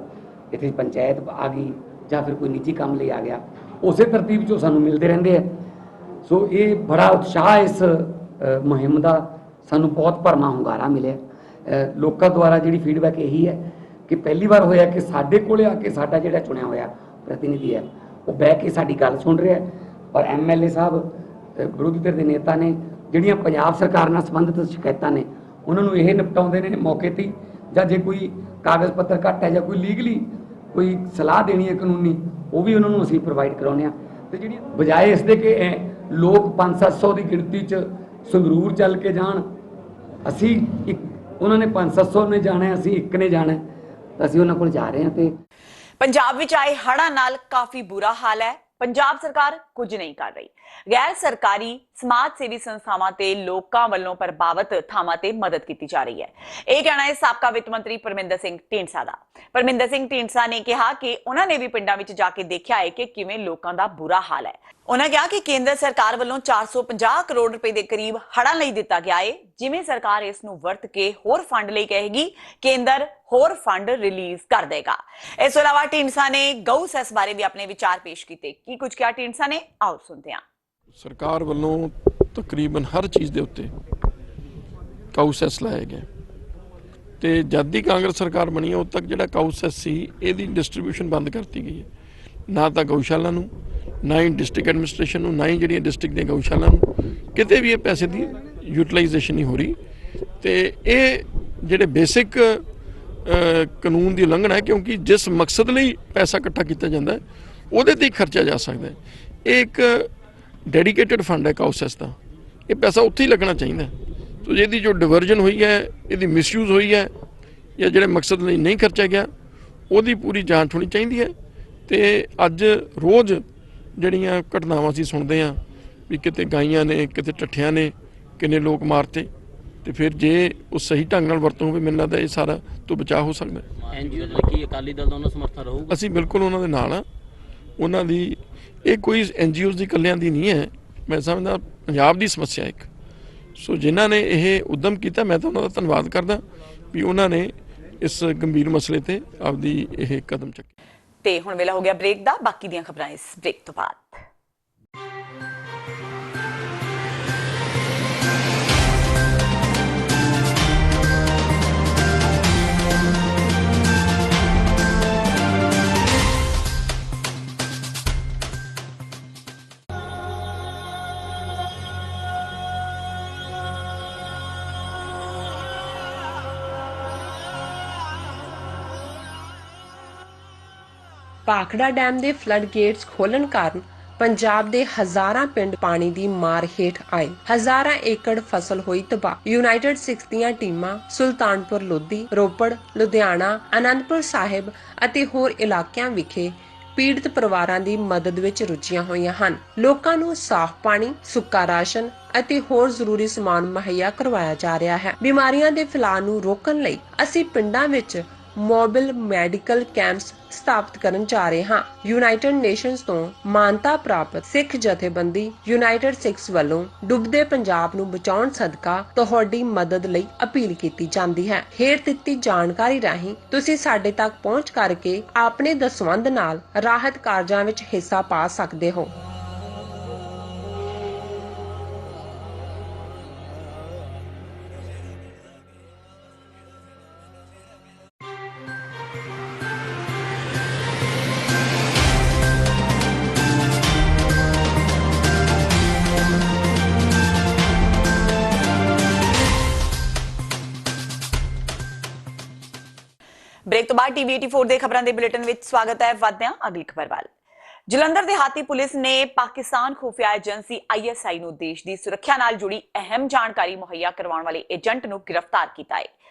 ਇੱਥੇ ਪੰਚਾਇਤ ਆ ਗਈ ਜਾਂ ਫਿਰ ਕੋਈ ਨਿੱਜੀ ਕੰਮ ਲਈ ਆ ਗਿਆ, ਉਸੇ ਤਰਤੀਬ 'ਚੋਂ ਸਾਨੂੰ ਮਿਲਦੇ ਰਹਿੰਦੇ ਆ। ਸੋ ਇਹ ਬੜਾ ਉਤਸ਼ਾਹ ਇਸ ਮੁਹਿੰਮ ਦਾ ਸਾਨੂੰ ਬਹੁਤ ਭਰਵਾਂ ਹੁੰਗਾਰਾ ਮਿਲਿਆ। ਲੋਕਾਂ ਦੁਆਰਾ ਜਿਹੜੀ ਫੀਡਬੈਕ ਇਹੀ ਹੈ ਕਿ ਪਹਿਲੀ ਵਾਰ ਹੋਇਆ ਕਿ ਸਾਡੇ ਕੋਲੇ ਆ ਕੇ ਸਾਡਾ ਜਿਹੜਾ ਚੁਣਿਆ ਹੋਇਆ ਪ੍ਰਤੀਨਿਧੀ ਹੈ ਉਹ ਬਹਿ ਕੇ ਸਾਡੀ ਗੱਲ ਸੁਣ ਰਿਹਾ ਹੈ, ਔਰ ਐਮਐਲਏ ਸਾਹਿਬ ਵਿਰੋਧੀ ਧਿਰ ਦੇ ਨੇਤਾ ਨੇ ਜਿਹੜੀਆਂ ਪੰਜਾਬ ਸਰਕਾਰ ਨਾਲ ਸੰਬੰਧਿਤ ਸ਼ਿਕਾਇਤਾਂ ਨੇ ਉਹਨਾਂ ਨੂੰ ਇਹ ਨਿਪਟਾਉਂਦੇ ਨੇ ਮੌਕੇ 'ਤੇ, ਜਾਂ ਜੇ ਕੋਈ ਕਾਗਜ਼ ਪੱਤਰ ਘੱਟ ਹੈ ਜਾਂ ਕੋਈ ਲੀਗਲੀ ਕੋਈ ਸਲਾਹ ਦੇਣੀ ਹੈ ਕਾਨੂੰਨੀ, ਉਹ ਵੀ ਉਹਨਾਂ ਨੂੰ ਅਸੀਂ ਪ੍ਰੋਵਾਈਡ ਕਰਾਉਂਦੇ ਹਾਂ। ਤੇ ਜਿਹੜੀ ਬਜਾਏ ਇਸ ਦੇ ਕਿ ਲੋਕ 500-700 ਦੀ ਗਿਣਤੀ 'ਚ ਸੰਗਰੂਰ ਚੱਲ ਕੇ ਜਾਣ, ਅਸੀਂ ਇੱਕ, ਉਹਨਾਂ ਨੇ 500-700 ਨੇ ਜਾਣਾ, ਅਸੀਂ ਇੱਕ ਨੇ ਜਾਣਾ, ਤਾਂ ਅਸੀਂ ਉਹਨਾਂ ਕੋਲ ਜਾ ਰਹੇ ਹਾਂ। ਤੇ
ਪੰਜਾਬ ਵਿੱਚ ਆਏ ਹੜ੍ਹਾਂ ਨਾਲ ਕਾਫੀ ਬੁਰਾ ਹਾਲ ਹੈ। ਪੰਜਾਬ ਸਰਕਾਰ ਕੁਝ ਨਹੀਂ ਕਰ ਰਹੀ। ਗੈਰ ਸਰਕਾਰੀ ਸਮਾਜ ਸੇਵੀ ਸੰਸਥਾਵਾਂ ਤੇ ਲੋਕਾਂ ਵੱਲੋਂ ਪ੍ਰਭਾਵਿਤ ਥਾਵਾਂ ਤੇ ਮਦਦ ਕੀਤੀ ਜਾ ਰਹੀ ਹੈ। ਇਹ ਕਹਿਣਾ ਹੈ ਸਾਬਕਾ ਵਿੱਤ ਮੰਤਰੀ ਪਰਮਿੰਦਰ ਸਿੰਘ ਢੀਂਡਸਾ ਦਾ। ਪਰਮਿੰਦਰ ਸਿੰਘ ਢੀਂਡਸਾ ਨੇ ਕਿਹਾ ਕਿ ਉਹਨਾਂ ਨੇ ਵੀ ਪਿੰਡਾਂ ਵਿੱਚ ਜਾ ਕੇ ਦੇਖਿਆ ਹੈ ਕਿ ਕਿਵੇਂ ਲੋਕਾਂ ਦਾ ਬੁਰਾ ਹਾਲ ਹੈ। ਉਹਨਾਂ ਕਿਹਾ ਕਿ ਕੇਂਦਰ ਸਰਕਾਰ ਵੱਲੋਂ 450 ਕਰੋੜ ਰੁਪਏ ਦੇ ਕਰੀਬ ਹੜ੍ਹਾਂ ਲਈ ਦਿੱਤਾ ਗਿਆ ਹੈ। ਜਿਵੇਂ ਸਰਕਾਰ ਇਸ ਨੂੰ ਵਰਤ ਕੇ ਹੋਰ ਫੰਡ ਲਈ ਕਹੇਗੀ, ਕੇਂਦਰ ਹੋਰ ਫੰਡ ਰਿਲੀਜ਼ ਕਰ ਦੇਗਾ। ਇਸ ਤੋਂ ਇਲਾਵਾ ਢੀਂਡਸਾ ਨੇ ਗਊ ਸੈਸ ਬਾਰੇ ਵੀ ਆਪਣੇ ਵਿਚਾਰ ਪੇਸ਼ ਕੀਤੇ। ਕੀ ਕੁਝ ਕਿਹਾ ਢੀਂਡਸਾ ਨੇ, ਆਓ ਸੁਣਦੇ ਹਾਂ।
ਸਰਕਾਰ ਵੱਲੋਂ ਤਕਰੀਬਨ ਹਰ ਚੀਜ਼ ਦੇ ਉੱਤੇ ਕਾਊ ਸੈਸ ਲਾਇਆ ਗਿਆ, ਤੇ ਜਦ ਦੀ ਕਾਂਗਰਸ ਸਰਕਾਰ ਬਣੀ ਉਦੋਂ ਤੱਕ ਜਿਹੜਾ ਕਾਊ ਸੈਸ ਸੀ ਇਹਦੀ ਡਿਸਟ੍ਰੀਬਿਊਸ਼ਨ ਬੰਦ ਕਰਤੀ ਗਈ ਹੈ। ਨਾ ਤਾਂ ਗਊਸ਼ਾਲਾ ਨੂੰ, ਨਾ ਹੀ ਡਿਸਟ੍ਰਿਕਟ ਐਡਮਿਨਿਸਟ੍ਰੇਸ਼ਨ ਨੂੰ, ਨਾ ਹੀ ਜਿਹੜੀਆਂ ਡਿਸਟ੍ਰਿਕਟ ਦੀਆਂ ਗਊਸ਼ਾਲਾ ਨੂੰ, ਕਿਤੇ ਵੀ ਇਹ ਪੈਸੇ ਦੀ ਯੂਟਿਲਾਈਜੇਸ਼ਨ ਨਹੀਂ ਹੋ ਰਹੀ। ਤੇ ਇਹ ਜਿਹੜੇ ਬੇਸਿਕ ਕਾਨੂੰਨ ਦੀ ਉਲੰਘਣਾ ਹੈ, ਕਿਉਂਕਿ ਜਿਸ ਮਕਸਦ ਲਈ ਪੈਸਾ ਇਕੱਠਾ ਕੀਤਾ ਜਾਂਦਾ ਹੈ ਉਹਦੇ ਤੇ ਹੀ ਖਰਚਿਆ ਜਾ ਸਕਦਾ ਹੈ। ਇਹ ਇੱਕ ਡੈਡੀਕੇਟਡ ਫੰਡ ਹੈ ਕਾਊ ਸੈਸ ਦਾ, ਇਹ ਪੈਸਾ ਉੱਥੇ ਹੀ ਲੱਗਣਾ ਚਾਹੀਦਾ। ਸੋ ਇਹਦੀ ਜੋ ਡਿਵਰਜਨ ਹੋਈ ਹੈ, ਇਹਦੀ ਮਿਸਯੂਜ਼ ਹੋਈ ਹੈ, ਜਾਂ ਜਿਹੜੇ ਮਕਸਦ ਲਈ ਨਹੀਂ ਖਰਚਿਆ ਗਿਆ, ਉਹਦੀ ਪੂਰੀ ਜਾਂਚ ਹੋਣੀ ਚਾਹੀਦੀ ਹੈ। ਤੇ ਅੱਜ ਰੋਜ਼ ਜਿਹੜੀਆਂ ਘਟਨਾਵਾਂ ਅਸੀਂ ਸੁਣਦੇ ਹਾਂ ਵੀ ਕਿਤੇ ਗਾਈਆਂ ਨੇ, ਕਿਤੇ ਟੱਠਿਆਂ ਨੇ, ਕਿੰਨੇ ਲੋਕ ਮਾਰਤੇ, ਤੇ ਫਿਰ ਜੇ ਉਹ ਸਹੀ ਢੰਗ ਨਾਲ ਵਰਤੋਂ ਹੋਵੇ, ਮੈਨੂੰ ਲੱਗਦਾ ਇਹ ਸਾਰਾ ਤੋਂ ਬਚਾਅ ਹੋ ਸਕਦਾ।
ਐਨਜੀਓ ਦਾ ਕੀ ਅਕਾਲੀ ਦਲ ਦਾ ਉਹਨਾਂ ਸਮਰਥਨ ਰਹੂਗਾ?
ਅਸੀਂ ਬਿਲਕੁਲ ਉਹਨਾਂ ਦੇ ਨਾਲ ਆ। ਉਹਨਾਂ ਦੀ ਇਹ ਕੋਈ ਐਨਜੀਓਜ਼ ਦੀ ਇਕੱਲਿਆਂ ਦੀ ਨਹੀਂ ਹੈ, ਮੈਂ ਸਮਝਦਾ ਪੰਜਾਬ ਦੀ ਸਮੱਸਿਆ ਇੱਕ। ਸੋ ਜਿਨ੍ਹਾਂ ਨੇ ਇਹ ਉਦਮ ਕੀਤਾ, ਮੈਂ ਤਾਂ ਉਹਨਾਂ ਦਾ ਧੰਨਵਾਦ ਕਰਦਾ ਵੀ ਉਹਨਾਂ ਨੇ ਇਸ ਗੰਭੀਰ ਮਸਲੇ ਤੇ ਆਪਦੀ ਇਹ ਕਦਮ ਚੁੱਕੇ।
ਤੇ ਹੁਣ ਵੇਲਾ ਹੋ ਗਿਆ ਬ੍ਰੇਕ ਦਾ। ਬਾਕੀ ਦੀਆਂ ਖਬਰਾਂ ਇਸ ਬ੍ਰੇਕ ਤੋਂ ਬਾਅਦ।
ਭਾਖੜਾ ਡੈਮ ਦੇ ਫਲੱਡ ਗੇਟਸ ਖੋਲਣ ਕਾਰਨ ਪੰਜਾਬ ਦੇ ਹਜ਼ਾਰਾਂ ਪਿੰਡ ਪਾਣੀ ਦੀ ਮਾਰ ਹੇਠ ਆਏ। ਹਜ਼ਾਰਾਂ ਏਕੜ ਫਸਲ ਹੋਈ ਤਬਾਹ। ਯੂਨਾਈਟਿਡ ਸਿੱਖਸ ਦੀਆਂ ਟੀਮਾਂ ਸੁਲਤਾਨਪੁਰ ਲੋਧੀ, ਰੋਪੜ, ਲੁਧਿਆਣਾ, ਅਨੰਦਪੁਰ ਸਾਹਿਬ ਅਤੇ ਹੋਰ ਇਲਾਕਿਆਂ ਵਿਖੇ ਪੀੜਤ ਪਰਿਵਾਰਾਂ ਦੀ ਮਦਦ ਵਿੱਚ ਰੁੱਝੀਆਂ ਹੋਈਆਂ ਹਨ। ਲੋਕਾਂ ਨੂੰ ਸਾਫ਼ ਪਾਣੀ, ਸੁੱਕਾ ਰਾਸ਼ਨ ਅਤੇ ਹੋਰ ਜ਼ਰੂਰੀ ਸਮਾਨ ਮੁਹੱਈਆ ਕਰਵਾਇਆ ਜਾ ਰਿਹਾ ਹੈ। ਬਿਮਾਰੀਆਂ ਦੇ ਫੈਲਾਅ ਨੂੰ ਰੋਕਣ ਲਈ ਅਸੀਂ ਪਿੰਡਾਂ ਵਿੱਚ ਮੋਬਾਈਲ ਮੈਡੀਕਲ ਕੈਂਪਸ ਸਥਾਪਿਤ ਕਰਨ ਜਾ ਰਹੇ ਹਾਂ। ਯੂਨਾਈਟਿਡ ਨੇਸ਼ਨਸ ਤੋਂ ਮਾਨਤਾ ਪ੍ਰਾਪਤ ਸਿੱਖ ਜਥੇਬੰਦੀ ਯੂਨਾਈਟਿਡ ਸਿੱਖਸ ਵੱਲੋਂ ਡੁੱਬਦੇ ਪੰਜਾਬ ਨੂੰ ਬਚਾਉਣ ਸਦਕਾ ਤੁਹਾਡੀ ਮਦਦ ਲਈ ਅਪੀਲ ਕੀਤੀ ਜਾਂਦੀ ਹੈ। ਹੇਠ ਦਿੱਤੀ ਜਾਣਕਾਰੀ ਰਾਹੀਂ ਤੁਸੀਂ ਸਾਡੇ ਤੱਕ ਪਹੁੰਚ ਕਰਕੇ ਆਪਣੇ ਦਸਵੰਧ ਨਾਲ ਰਾਹਤ ਕਾਰਜਾਂ ਵਿੱਚ ਹਿੱਸਾ ਪਾ ਸਕਦੇ ਹੋ।
ब्रेक तो बाद टीवी 84 ਦੇ ਖਬਰਾਂ ਦੇ ਬੁਲੇਟਿਨ ਵਿੱਚ ਸਵਾਗਤ ਹੈ। ਵਧਦੇ ਹਾਂ ਅਗਲੀ ਖਬਰ ਵੱਲ। ਜਲੰਧਰ ਦਿਹਾਤੀ ਪੁਲਿਸ ਨੇ ਪਾਕਿਸਤਾਨ ਖੁਫੀਆ ਏਜੰਸੀ ISI ਨੂੰ ਦੇਸ਼ ਦੀ ਸੁਰੱਖਿਆ ਨਾਲ ਜੁੜੀ ਅਹਿਮ ਜਾਣਕਾਰੀ ਮੁਹੱਈਆ ਕਰਵਾਉਣ ਵਾਲੇ ਏਜੰਟ ਨੂੰ ਗ੍ਰਿਫਤਾਰ ਕੀਤਾ ਹੈ।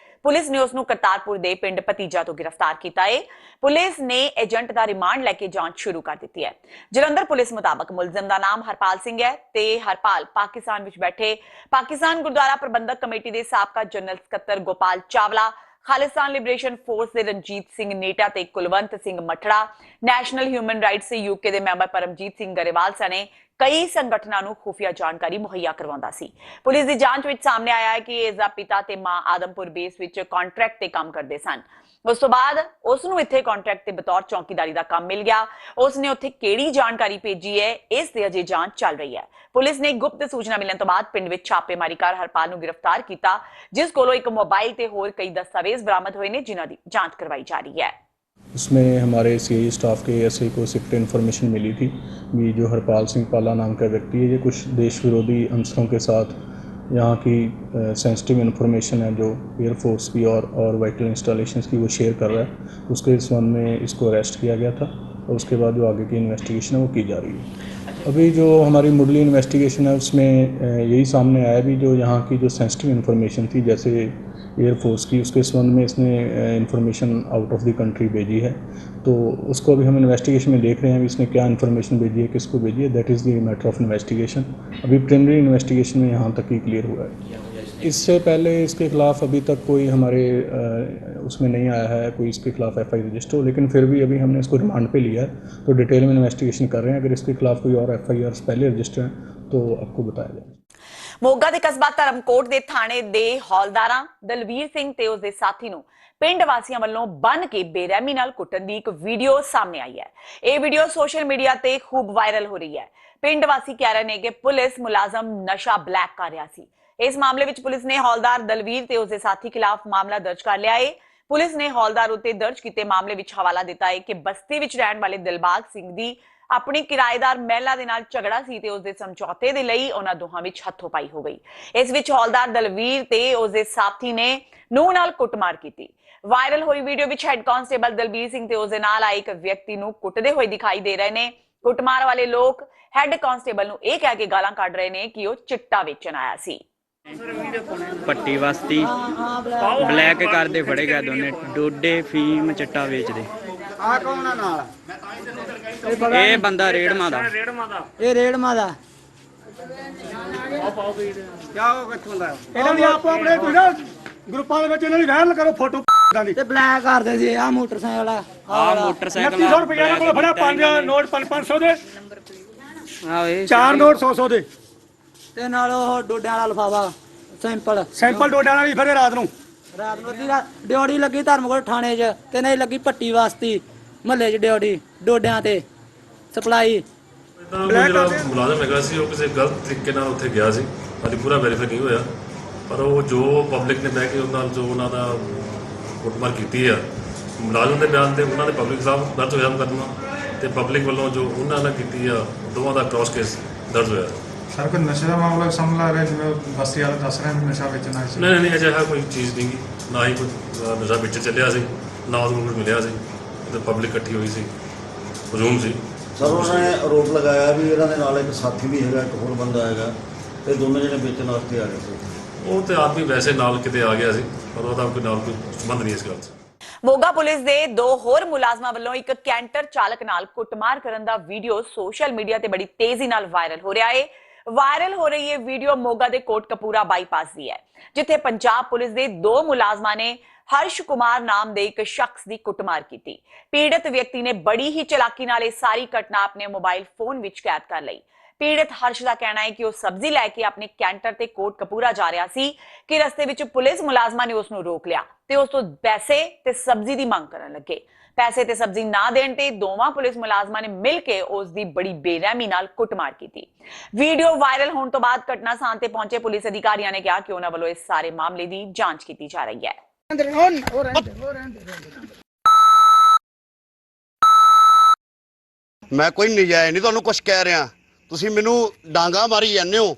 ਪੁਲਿਸ ਨੇ ਉਸ ਨੂੰ ਕਰਤਾਰਪੁਰ ਦੇ ਪਿੰਡ ਭਤੀਜਾ ਤੋਂ ਗ੍ਰਿਫਤਾਰ ਕੀਤਾ ਹੈ। ਪੁਲਿਸ ਨੇ ਏਜੰਟ ਦਾ ਰਿਮਾਂਡ ਲੈ ਕੇ ਜਾਂਚ ਸ਼ੁਰੂ ਕਰ ਦਿੱਤੀ ਹੈ। ਜਲੰਧਰ ਪੁਲਿਸ ਮੁਤਾਬਕ ਮੁਲਜ਼ਮ ਦਾ ਨਾਮ ਹਰਪਾਲ ਸਿੰਘ ਹੈ ਤੇ ਹਰਪਾਲ ਪਾਕਿਸਤਾਨ ਵਿੱਚ ਬੈਠੇ ਪਾਕਿਸਤਾਨ ਗੁਰਦੁਆਰਾ ਪ੍ਰਬੰਧਕ ਕਮੇਟੀ ਦੇ ਸਾਬਕਾ ਜਨਰਲ ਸਕੱਤਰ ਗੋਪਾਲ ਚਾਵਲਾ, खालिस्तान लिबरेशन फोर्स के रणजीत सिंह नेटा ते Kulwant Singh Mathada, national human rights से यूके के मैंबर परमजीत सिंह गरेवाल सने कई संगठनों को खुफिया जानकारी मुहैया करवाਉਂਦਾ ਸੀ। पुलिस की जांच ਵਿੱਚ सामने आया है कि इसका पिता ते मां आदमपुर बेस ਵਿੱਚ कॉन्ट्रैक्ट ਤੇ काम करते सन। ਉਸ ਤੋਂ ਬਾਅਦ ਉਸ ਨੂੰ ਇੱਥੇ ਕੰਟਰੈਕਟ ਤੇ ਬਤੌਰ ਚੌਕੀਦਾਰੀ ਦਾ ਕੰਮ ਮਿਲ ਗਿਆ। ਉਸ ਨੇ ਉੱਥੇ ਕਿਹੜੀ ਜਾਣਕਾਰੀ ਭੇਜੀ ਹੈ ਇਸ ਤੇ ਅਜੇ ਜਾਂਚ ਚੱਲ ਰਹੀ ਹੈ। ਪੁਲਿਸ ਨੇ ਗੁਪਤ ਸੂਚਨਾ ਮਿਲਣ ਤੋਂ ਬਾਅਦ ਪਿੰਡ ਵਿੱਚ ਛਾਪੇਮਾਰੀ ਕਰ ਹਰਪਾਲ ਨੂੰ ਗ੍ਰਿਫਤਾਰ ਕੀਤਾ, ਜਿਸ ਕੋਲੋਂ ਇੱਕ मोबाइल ਤੇ ਹੋਰ ਕਈ ਦਸਤਾਵੇਜ਼ ਬਰਾਮਦ ਹੋਏ ਨੇ ਜਿਨ੍ਹਾਂ ਦੀ ਜਾਂਚ ਕਰਵਾਈ ਜਾ ਰਹੀ ਹੈ।
उसमें हमारे CI स्टाफ के SI को सीक्रेट इन्फॉर्मेशन मिली थी कि जो हरपाल सिंह पाला नाम का व्यक्ति है ये कुछ देश विरोधी अंसरों के साथ यहाँ की सेंसिटिव इन्फॉर्मेशन है जो एयरफोर्स की और वाइटल इंस्टॉलेशंस की वो शेयर कर रहा है। उसके संबंध में इसको अरेस्ट किया गया था और उसके बाद जो आगे की इन्वेस्टिगेशन है वो की जा रही है। अभी जो हमारी मुढ़ली इन्वेस्टिगेशन है उसमें यही सामने आया भी जो यहाँ की जो सेंसिटिव इन्फॉर्मेशन थी जैसे एयरफोर्स की, उसके संबंध में इसने information out of the country भेजी है। तो उसको अभी हम इन्वेस्टिगेशन में देख रहे हैं अभी इसने क्या इन्फॉर्मेशन भेजी है, किसको भेजी है, that is the matter of investigation. अभी प्रिलिमिनरी इन्वेस्टिगेशन में यहाँ तक ही क्लियर हुआ है। इससे पहले इसके खिलाफ़ अभी तक कोई हमारे उसमें नहीं आया है कोई इसके खिलाफ़ FI रजिस्टर हो, लेकिन फिर भी अभी हमने इसको रिमांड पे लिया है तो डिटेल में इन्वेस्टिगेशन कर रहे हैं। अगर इसके खिलाफ़ कोई और FIRs पहले रजिस्टर हैं तो आपको बताया जाए।
ਮੋਗਾ ਦੇ ਕਸਬਾ ਧਰਮਕੋਟ ਦੇ ਥਾਣੇ ਦੇ ਹੌਲਦਾਰਾਂ ਦਲਵੀਰ ਸਿੰਘ ਤੇ ਉਸਦੇ ਸਾਥੀ ਨੂੰ ਪਿੰਡ ਵਾਸੀਆਂ ਵੱਲੋਂ ਬੰਨ ਕੇ ਬੇਰਹਿਮੀ ਨਾਲ ਕੁੱਟਣ ਦੀ ਇੱਕ ਵੀਡੀਓ ਸਾਹਮਣੇ ਆਈ ਹੈ। ਇਹ ਵੀਡੀਓ ਸੋਸ਼ਲ ਮੀਡੀਆ ਤੇ ਖੂਬ ਵਾਇਰਲ ਹੋ ਰਹੀ ਹੈ। ਪਿੰਡ ਵਾਸੀ ਕਹਿ ਰਹੇ ਨੇ ਕਿ ਪੁਲਿਸ ਮੁਲਾਜ਼ਮ ਨਸ਼ਾ ਬਲੈਕ ਕਰ ਰਿਹਾ ਸੀ। ਇਸ ਮਾਮਲੇ ਵਿੱਚ ਪੁਲਿਸ ਨੇ ਹੌਲਦਾਰ ਦਲਵੀਰ ਤੇ ਉਸਦੇ ਸਾਥੀ ਖਿਲਾਫ ਮਾਮਲਾ ਦਰਜ ਕਰ ਲਿਆ ਹੈ। ਪੁਲਿਸ ਨੇ ਹੌਲਦਾਰ ਉੱਤੇ ਦਰਜ ਕੀਤੇ ਮਾਮਲੇ ਵਿੱਚ ਹਵਾਲਾ ਦਿੱਤਾ ਹੈ ਕਿ ਬਸਤੀ ਵਿੱਚ ਰਹਿਣ ਵਾਲੇ ਦਿਲਬਾਗ ਸਿੰਘ ਦੀ ਆਪਣੀ ਕਿਰਾਏਦਾਰ ਮਹਿਲਾ ਦੇ ਨਾਲ ਝਗੜਾ ਸੀ ਤੇ ਉਸਦੇ ਸਮਝੌਤੇ ਦੇ ਲਈ ਉਹਨਾਂ ਦੋਹਾਂ ਵਿੱਚ ਹੱਥੋਂ-ਪਾਈ ਹੋ ਗਈ। ਇਸ ਵਿੱਚ ਹੌਲਦਾਰ ਦਲਵੀਰ ਤੇ ਉਸਦੇ ਸਾਥੀ ਨੇ ਨੂੰਹ ਨਾਲ ਕੁੱਟਮਾਰ ਕੀਤੀ। ਵਾਇਰਲ ਹੋਈ ਵੀਡੀਓ ਵਿੱਚ ਹੈੱਡ ਕਾਂਸਟੇਬਲ ਦਲਬੀਰ ਸਿੰਘ ਤੇ ਉਸਦੇ ਨਾਲ ਆਏ ਇੱਕ ਵਿਅਕਤੀ ਨੂੰ ਕੁੱਟਦੇ ਹੋਏ ਦਿਖਾਈ ਦੇ ਰਹੇ ਨੇ। ਕੁੱਟਮਾਰ ਵਾਲੇ ਲੋਕ ਹੈੱਡ ਕਾਂਸਟੇਬਲ ਨੂੰ ਇਹ ਕਹਿ ਕੇ ਗਾਲਾਂ ਕੱਢ ਰਹੇ ਨੇ ਕਿ ਉਹ ਚਿੱਟਾ ਵੇਚਣ ਆਇਆ ਸੀ।
ਪੱਟੀ ਵਸਤੀ ਬਲੈਕ ਕਰਦੇ ਫੜੇ ਗਏ ਦੋਨੇ, ਡੋਡੇ ਫੀਮ ਚਿੱਟਾ ਵੇਚਦੇ।
ਆ ਕੌਣ ਆ ਨਾਲ?
ਇਹ ਬੰਦਾ ਰੇੜਮਾ ਦਾ।
ਇਹ ਰੇੜਮਾ ਦਾ ਕਿਆ ਉਹ ਕਿੱਥੋਂ ਦਾ?
ਇਹਨਾਂ ਦੀ ਆਪੋ ਆਪਣੇ ਤੁਸੀਂ ਨਾ ਗਰੁੱਪਾਂ ਦੇ ਵਿੱਚ ਇਹਨਾਂ ਦੀ ਵਾਇਰਲ ਕਰੋ ਫੋਟੋ ਦੀ
ਤੇ ਬਲੈਕ ਕਰਦੇ ਸੀ। ਆ ਮੋਟਰਸਾਈਕਲ
ਆ ਮੋਟਰਸਾਈਕਲ
2900 ਰੁਪਏ ਇਹਨਾਂ ਕੋਲ ਫੜਿਆ, 5 ਨੋਟ 500 ਦੇ,
ਆ ਇਹ
4 ਨੋਟ 100 ਦੇ
ਤੇ ਨਾਲ ਉਹ ਡੋਡਿਆਂ ਵਾਲਾ ਲਫਾਫਾ
ਸੈਂਪਲ ਡੋਡਿਆਂ ਵਾਲਾ ਵੀ ਫੜੇ ਰਾਤ ਨੂੰ
ਅੱਧੀ ਰਾਤ ਡਿਊਟੀ ਲੱਗੀ ਧਰਮਕੋਟ ਥਾਣੇ 'ਚ ਤੇ ਨਹੀਂ ਲੱਗੀ ਪੱਟੀ ਵਾਸਤੀ ਮਹੱਲੇ 'ਚ ਡਿਊਟੀ ਡੋਡਿਆਂ ਤੇ ਸਪਲਾਈ।
ਜਿਹੜਾ ਮੁਲਾਜ਼ਮ ਹੈਗਾ ਸੀ ਉਹ ਕਿਸੇ ਗਲਤ ਤਰੀਕੇ ਨਾਲ ਉੱਥੇ ਗਿਆ ਸੀ, ਹਾਲੇ ਪੂਰਾ ਵੈਰੀਫਾਈ ਨਹੀਂ ਹੋਇਆ, ਪਰ ਉਹ ਜੋ ਪਬਲਿਕ ਨੇ ਬਹਿ ਕੇ ਉਹਨਾਂ ਨਾਲ ਜੋ ਉਹਨਾਂ ਦਾ ਕੁੱਟਮਾਰ ਕੀਤੀ ਆ ਮੁਲਾਜ਼ਮ ਦੇ ਬਿਆਨ ਤੇ ਉਹਨਾਂ ਦੇ ਪਬਲਿਕ ਖਿਲਾਫ ਦਰਜ ਹੋਇਆ ਮੁਕੱਦਮਾ ਤੇ ਪਬਲਿਕ ਵੱਲੋਂ ਜੋ ਉਹਨਾਂ ਨਾਲ ਕੀਤੀ ਆ ਦੋਵਾਂ ਦਾ ਕ੍ਰਾਸ ਕੇਸ ਦਰਜ ਹੋਇਆ।
ਸਰ ਕੋਈ ਨਸ਼ੇ ਦਾ ਮਾਮਲਾ ਸਾਹਮਣੇ ਆ ਰਿਹਾ ਜਿਵੇਂ ਬਸਤੀ ਵਾਲੇ ਦੱਸ ਰਹੇ ਨੇ ਨਸ਼ਾ ਵੇਚਣਾ ਸੀ?
ਨਹੀਂ ਅਜਿਹਾ ਕੋਈ ਚੀਜ਼ ਨਹੀਂ ਗੀ, ਨਾ ਹੀ ਕੋਈ ਨਸ਼ਾ ਵੇਚਣ ਚੱਲਿਆ ਸੀ, ਨਾ ਉਹਨੂੰ ਕੁਝ ਮਿਲਿਆ ਸੀ ਤੇ ਪਬਲਿਕ ਇਕੱਠੀ ਹੋਈ ਸੀ, ਹਜੂਮ ਸੀ।
ਸਰ ਉਹਨਾਂ ਨੇ ਆਰੋਪ ਲਗਾਇਆ ਵੀ ਇਹਨਾਂ ਦੇ ਨਾਲ ਇੱਕ ਸਾਥੀ ਵੀ ਹੈਗਾ, ਇੱਕ ਹੋਰ ਬੰਦਾ ਹੈਗਾ ਤੇ ਦੋਨੋਂ ਜਿਹੜੇ ਵੇਚਣ ਵਾਸਤੇ ਆ ਰਹੇ ਸੀ।
ਉਹ ਤੇ ਆਦਮੀ ਵੈਸੇ ਨਾਲ ਕਿਤੇ ਆ ਗਿਆ ਸੀ ਪਰ ਉਹਦਾ ਕੋਈ ਨਾਲ ਕੋਈ ਸੰਬੰਧ ਨਹੀਂ ਇਸ ਗੱਲ 'ਚ।
ਮੋਗਾ ਪੁਲਿਸ ਦੇ 2 ਹੋਰ ਮੁਲਾਜ਼ਮਾਂ ਵੱਲੋਂ ਇੱਕ ਕੈਂਟਰ ਚਾਲਕ ਨਾਲ ਕੁੱਟਮਾਰ ਕਰਨ ਦਾ ਵੀਡੀਓ ਸੋਸ਼ਲ ਮੀਡੀਆ ਤੇ ਬੜੀ ਤੇਜ਼ੀ ਨਾਲ ਵਾਇਰਲ ਹੋ ਰਿਹਾ ਹੈ। ਵਾਇਰਲ ਹੋ ਰਹੀ ਇਹ ਵੀਡੀਓ ਮੋਗਾ ਦੇ ਕੋਟਕਪੂਰਾ ਬਾਈਪਾਸ ਦੀ ਹੈ, ਜਿੱਥੇ ਪੰਜਾਬ ਪੁਲਿਸ ਦੇ 2 ਮੁਲਾਜ਼ਮਾਂ ਨੇ ਹਰਸ਼ ਕੁਮਾਰ ਨਾਮ ਦੇ ਇੱਕ ਸ਼ਖਸ ਦੀ ਕੁੱਟਮਾਰ ਕੀਤੀ। ਪੀੜਤ ਵਿਅਕਤੀ ਨੇ ਬੜੀ ਹੀ ਚਲਾਕੀ ਨਾਲ ਇਹ ਸਾਰੀ ਘਟਨਾ ਆਪਣੇ ਮੋਬਾਈਲ ਫੋਨ ਵਿੱਚ ਕੈਦ ਕਰ ਲਈ। ਪੀੜਤ ਹਰਸ਼ ਦਾ ਕਹਿਣਾ ਹੈ ਕਿ ਉਹ ਸਬਜ਼ੀ ਲੈ ਕੇ ਆਪਣੇ ਕੈਂਟਰ ਤੇ ਕੋਟਕਪੂਰਾ ਜਾ ਰਿਹਾ ਸੀ ਕਿ ਰਸਤੇ ਵਿੱਚ ਪੁਲਿਸ ਮੁਲਾਜ਼ਮਾਂ ਨੇ ਉਸ ਨੂੰ ਰੋਕ ਲਿਆ ਤੇ ਉਸ ਤੋਂ ਪੈਸੇ ਤੇ ਸਬਜ਼ੀ ਦੀ ਮੰਗ ਕਰਨ ਲੱਗੇ। ਪੈਸੇ ਤੇ ਸਬਜ਼ੀ ਨਾ ਦੇਣ ਤੇ ਦੋਵਾਂ ਪੁਲਿਸ ਮੁਲਾਜ਼ਮਾਂ ਨੇ ਮਿਲ ਕੇ ਉਸ ਦੀ ਬੜੀ ਬੇਰਹਿਮੀ ਨਾਲ ਕੁੱਟਮਾਰ ਕੀਤੀ। ਵੀਡੀਓ ਵਾਇਰਲ ਹੋਣ ਤੋਂ ਬਾਅਦ ਘਟਨਾ ਸਥਾਨ ਤੇ ਪਹੁੰਚੇ ਪੁਲਿਸ ਅਧਿਕਾਰੀਆਂ ਨੇ ਕਿਹਾ ਕਿ ਉਹਨਾਂ ਵੱਲੋਂ ਇਸ ਸਾਰੇ ਮਾਮਲੇ ਦੀ ਜਾਂਚ ਕੀਤੀ ਜਾ ਰਹੀ ਹੈ।
ਮੈਂ ਕੋਈ ਨਜਾਇਜ਼ ਨਹੀਂ ਤੁਹਾਨੂੰ ਕੁਝ ਕਹਿ ਰਿਹਾ, ਤੁਸੀਂ ਮੈਨੂੰ ਡਾਂਗਾ ਮਾਰੀ ਜਾਂਦੇ ਹੋ।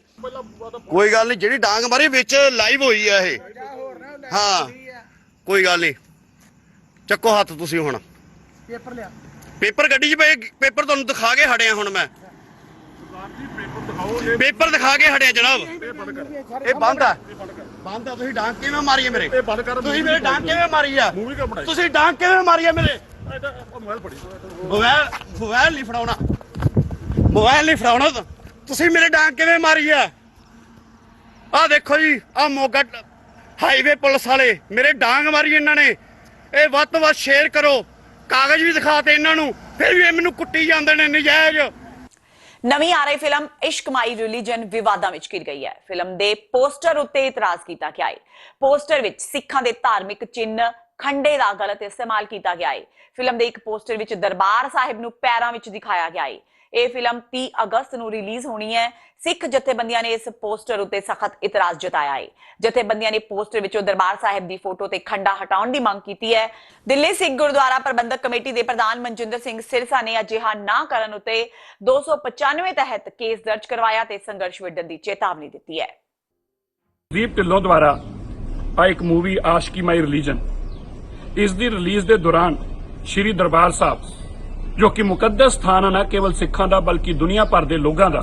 ਕੋਈ ਗੱਲ ਨਹੀਂ, ਜਿਹੜੀ ਡਾਂਗ ਮਾਰੀ ਵਿੱਚ ਲਾਈਵ ਹੋਈ ਆ ਇਹ। ਹਾਂ ਕੋਈ ਗੱਲ ਨਹੀਂ, ਚੱਕੋ ਹੱਥ ਤੁਸੀਂ। ਹੁਣ
ਪੇਪਰ ਲਿਆ,
ਪੇਪਰ ਗੱਡੀ 'ਚ ਪਏ, ਪੇਪਰ ਤੁਹਾਨੂੰ ਦਿਖਾ ਕੇ ਹਟਿਆ। ਹੁਣ ਮੈਂ ਪੇਪਰ ਦਿਖਾ ਕੇ ਹਟਿਆ ਜਨਾਬ। ਇਹ ਬੰਦ ਆ, ਬੰਦ ਆ। ਤੁਸੀਂ ਡਾਂਗ ਕਿਵੇਂ ਮਾਰੀ ਹੈ ਮੇਰੇ? ਤੁਸੀਂ ਮੇਰੇ ਡਾਂਗ ਕਿਵੇਂ ਮਾਰੀ ਆ? ਤੁਸੀਂ ਡਾਂਗ ਕਿਵੇਂ ਮਾਰੀ ਆ ਮੇਰੇ? ਮੋਬਾਈਲ ਨਹੀਂ ਫੜਾਉਣਾ, ਮੋਬਾਈਲ ਨਹੀਂ ਫੜਾਉਣਾ। ਤੁਸੀਂ ਮੇਰੇ ਡਾਂਗ ਕਿਵੇਂ ਮਾਰੀ ਆ? ਆਹ ਦੇਖੋ ਜੀ, ਆਹ ਮੋਗਾ ਹਾਈਵੇ ਪੁਲਿਸ ਵਾਲੇ ਮੇਰੇ ਡਾਂਗ ਮਾਰੀ ਇਹਨਾਂ ਨੇ। ਇਹ ਵੱਧ ਤੋਂ ਵੱਧ ਸ਼ੇਅਰ ਕਰੋ, ਕਾਗਜ਼ ਵੀ ਦਿਖਾਤੇ ਇਹਨਾਂ ਨੂੰ, ਫਿਰ ਵੀ ਇਹ ਮੈਨੂੰ ਕੁੱਟੀ ਜਾਂਦੇ ਨੇ ਨਜਾਇਜ਼।
ਨਵੀਂ ਆ ਰਹੀ ਫਿਲਮ ਇਸ਼ਕ ਮਾਈ ਰਿਲੀਜਨ ਵਿਵਾਦਾਂ ਵਿੱਚ ਘਿਰ ਗਈ ਹੈ। ਫਿਲਮ ਦੇ ਪੋਸਟਰ ਉੱਤੇ ਇਤਰਾਜ਼ ਕੀਤਾ ਗਿਆ ਹੈ। ਪੋਸਟਰ ਵਿੱਚ ਸਿੱਖਾਂ ਦੇ ਧਾਰਮਿਕ ਚਿੰਨ੍ਹ ਖੰਡੇ ਦਾ ਗਲਤ ਇਸਤੇਮਾਲ ਕੀਤਾ ਗਿਆ ਹੈ। ਫਿਲਮ ਦੇ ਇੱਕ ਪੋਸਟਰ ਵਿੱਚ ਦਰਬਾਰ ਸਾਹਿਬ ਨੂੰ ਪੈਰਾਂ ਵਿੱਚ ਦਿਖਾਇਆ ਗਿਆ ਹੈ। ਇਹ ਫਿਲਮ 30 ਅਗਸਤ ਨੂੰ ਰਿਲੀਜ਼ ਹੋਣੀ ਹੈ। ਸਿੱਖ ਜਥੇਬੰਦੀਆਂ ਨੇ ਇਸ ਪੋਸਟਰ ਉੱਤੇ ਸਖਤ ਇਤਰਾਜ਼ ਜਤਾਇਆ ਹੈ। ਜਥੇਬੰਦੀਆਂ ਨੇ ਪੋਸਟਰ ਵਿੱਚੋਂ ਦਰਬਾਰ ਸਾਹਿਬ ਦੀ ਫੋਟੋ ਤੇ ਖੰਡਾ ਹਟਾਉਣ ਦੀ ਮੰਗ ਕੀਤੀ ਹੈ। ਦਿੱਲੀ ਸਿੱਖ ਗੁਰਦੁਆਰਾ ਪ੍ਰਬੰਧਕ ਕਮੇਟੀ ਦੇ ਪ੍ਰਧਾਨ ਮਨਜਿੰਦਰ ਸਿੰਘ ਸਿਰਸਾ ਨੇ ਅਜਿਹਾ ਨਾ ਕਰਨ ਉੱਤੇ 295 ਤਹਿਤ ਕੇਸ ਦਰਜ ਕਰਵਾਇਆ ਤੇ ਸੰਘਰਸ਼ ਵਿੱਢਣ ਦੀ ਚੇਤਾਵਨੀ ਦਿੱਤੀ ਹੈ।
ਦੀਪ ਢਿੱਲੋਂ ਦੁਆਰਾ ਆ ਇੱਕ ਮੂਵੀ ਆਸ਼ਕੀ ਮਾਈ ਰਿਲੀਜਨ, ਇਸ ਦੀ ਰਿਲੀਜ਼ ਦੇ ਦੌਰਾਨ ਸ਼੍ਰੀ ਦਰਬਾਰ ਸਾਹਿਬ ਜੋ ਕਿ ਮੁਕੱਦਸ ਸਥਾਨ ਹੈ ਨਾ ਕੇਵਲ ਸਿੱਖਾਂ ਦਾ ਬਲਕਿ ਦੁਨੀਆ ਭਰ ਦੇ ਲੋਕਾਂ ਦਾ,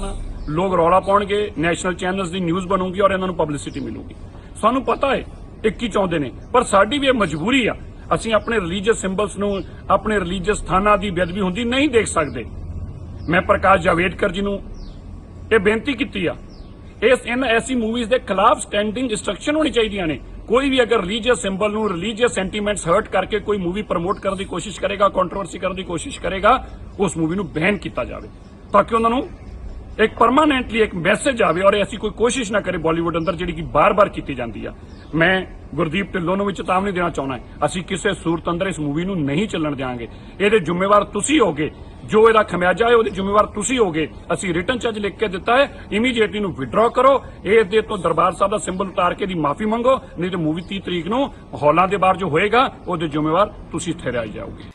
ਲੋਕ ਰੌਲਾ ਪਾਉਣਗੇ, ਨੈਸ਼ਨਲ ਚੈਨਲਸ ਦੀ ਨਿਊਜ਼ ਬਣੂਗੀ ਔਰ ਇਹਨਾਂ ਨੂੰ ਪਬਲਿਸਿਟੀ ਮਿਲੂਗੀ। ਸਾਨੂੰ ਪਤਾ ਹੈ ਇਹ ਕੀ ਚਾਹੁੰਦੇ ਨੇ, ਪਰ ਸਾਡੀ ਵੀ ਇਹ ਮਜਬੂਰੀ ਆ। ਅਸੀਂ ਆਪਣੇ ਰਿਲੀਜੀਅਸ ਸਿੰਬਲਸ ਨੂੰ, ਆਪਣੇ ਰਿਲੀਜੀਅਸ ਸਥਾਨਾਂ ਦੀ ਬੇਅਦਬੀ ਹੁੰਦੀ ਨਹੀਂ ਦੇਖ ਸਕਦੇ। ਮੈਂ ਪ੍ਰਕਾਸ਼ ਜਾਵੇਦਕਰ ਜੀ ਨੂੰ ਇਹ ਬੇਨਤੀ ਕੀਤੀ ਆ, ਇਹਨਾਂ ਐਸੀ ਮੂਵੀਜ਼ ਦੇ ਖਿਲਾਫ ਸਟੈਂਡਿੰਗ ਇੰਸਟਰਕਸ਼ਨ ਹੋਣੀ ਚਾਹੀਦੀਆਂ ਨੇ। ਕੋਈ ਵੀ ਅਗਰ ਰਿਲੀਜੀਅਸ ਸਿੰਬਲ ਨੂੰ, ਰਿਲੀਜੀਅਸ ਸੈਂਟੀਮੈਂਟਸ ਹਰਟ ਕਰਕੇ ਕੋਈ ਮੂਵੀ ਪ੍ਰਮੋਟ ਕਰਨ ਦੀ ਕੋਸ਼ਿਸ਼ ਕਰੇਗਾ, ਕੰਟਰੋਵਰਸੀ ਕਰਨ ਦੀ ਕੋਸ਼ਿਸ਼ ਕਰੇਗਾ, ਉਸ ਮੂਵੀ ਨੂੰ ਬੈਨ ਕੀਤਾ ਜਾਵੇ ਤਾਂ ਕਿ ਉਹਨਾਂ ਨੂੰ ਇੱਕ ਪਰਮਾਨੈਂਟਲੀ ਇੱਕ ਮੈਸੇਜ ਆਵੇ ਔਰ ਐਸੀ ਕੋਈ ਕੋਸ਼ਿਸ਼ ਨਾ ਕਰੇ ਬਾਲੀਵੁੱਡ ਅੰਦਰ ਜਿਹੜੀ ਕਿ ਬਾਰ-ਬਾਰ ਕੀਤੀ ਜਾਂਦੀ ਆ। ਮੈਂ ਗੁਰਦੀਪ ਢਿੱਲੋਂ ਨੂੰ ਵੀ ਚੇਤਾਵਨੀ ਦੇਣਾ ਚਾਹੁੰਦਾ, ਅਸੀਂ ਕਿਸੇ ਸੂਰਤ ਅੰਦਰ ਇਸ ਮੂਵੀ ਨੂੰ ਨਹੀਂ ਚੱਲਣ ਦਿਆਂਗੇ। ਇਹਦੇ ਜ਼ਿੰਮੇਵਾਰ ਤੁਸੀਂ ਹੋਗੇ, ਜੋ ਇਹਦਾ ਖਮਿਆਜਾ ਹੈ ਉਹਦੇ ਜ਼ਿੰਮੇਵਾਰ ਤੁਸੀਂ ਹੋਗੇ। ਅਸੀਂ ਰਿਟਨ ਚ ਲਿਖ ਕੇ ਦਿੱਤਾ ਹੈ, ਇਮੀਡੀਏਟਲੀ ਨੂੰ ਵਿਡਰਾ ਕਰੋ। ਇਹਦੇ ਤੋਂ ਦਰਬਾਰ ਸਾਹਿਬ ਦਾ ਸਿੰਬਲ ਉਤਾਰ ਕੇ ਦੀ ਮਾਫੀ ਮੰਗੋ, ਨਹੀਂ ਤਾਂ ਮੂਵੀ 30 ਤਰੀਕ ਨੂੰ ਹਾਲਾਂ ਦੇ ਬਾਹਰ ਜੋ ਹੋਏਗਾ ਉਹਦੇ ਜ਼ਿੰਮੇਵਾਰ ਤੁਸੀਂ ਠਹਿਰਾਈ ਜਾਓਗੇ।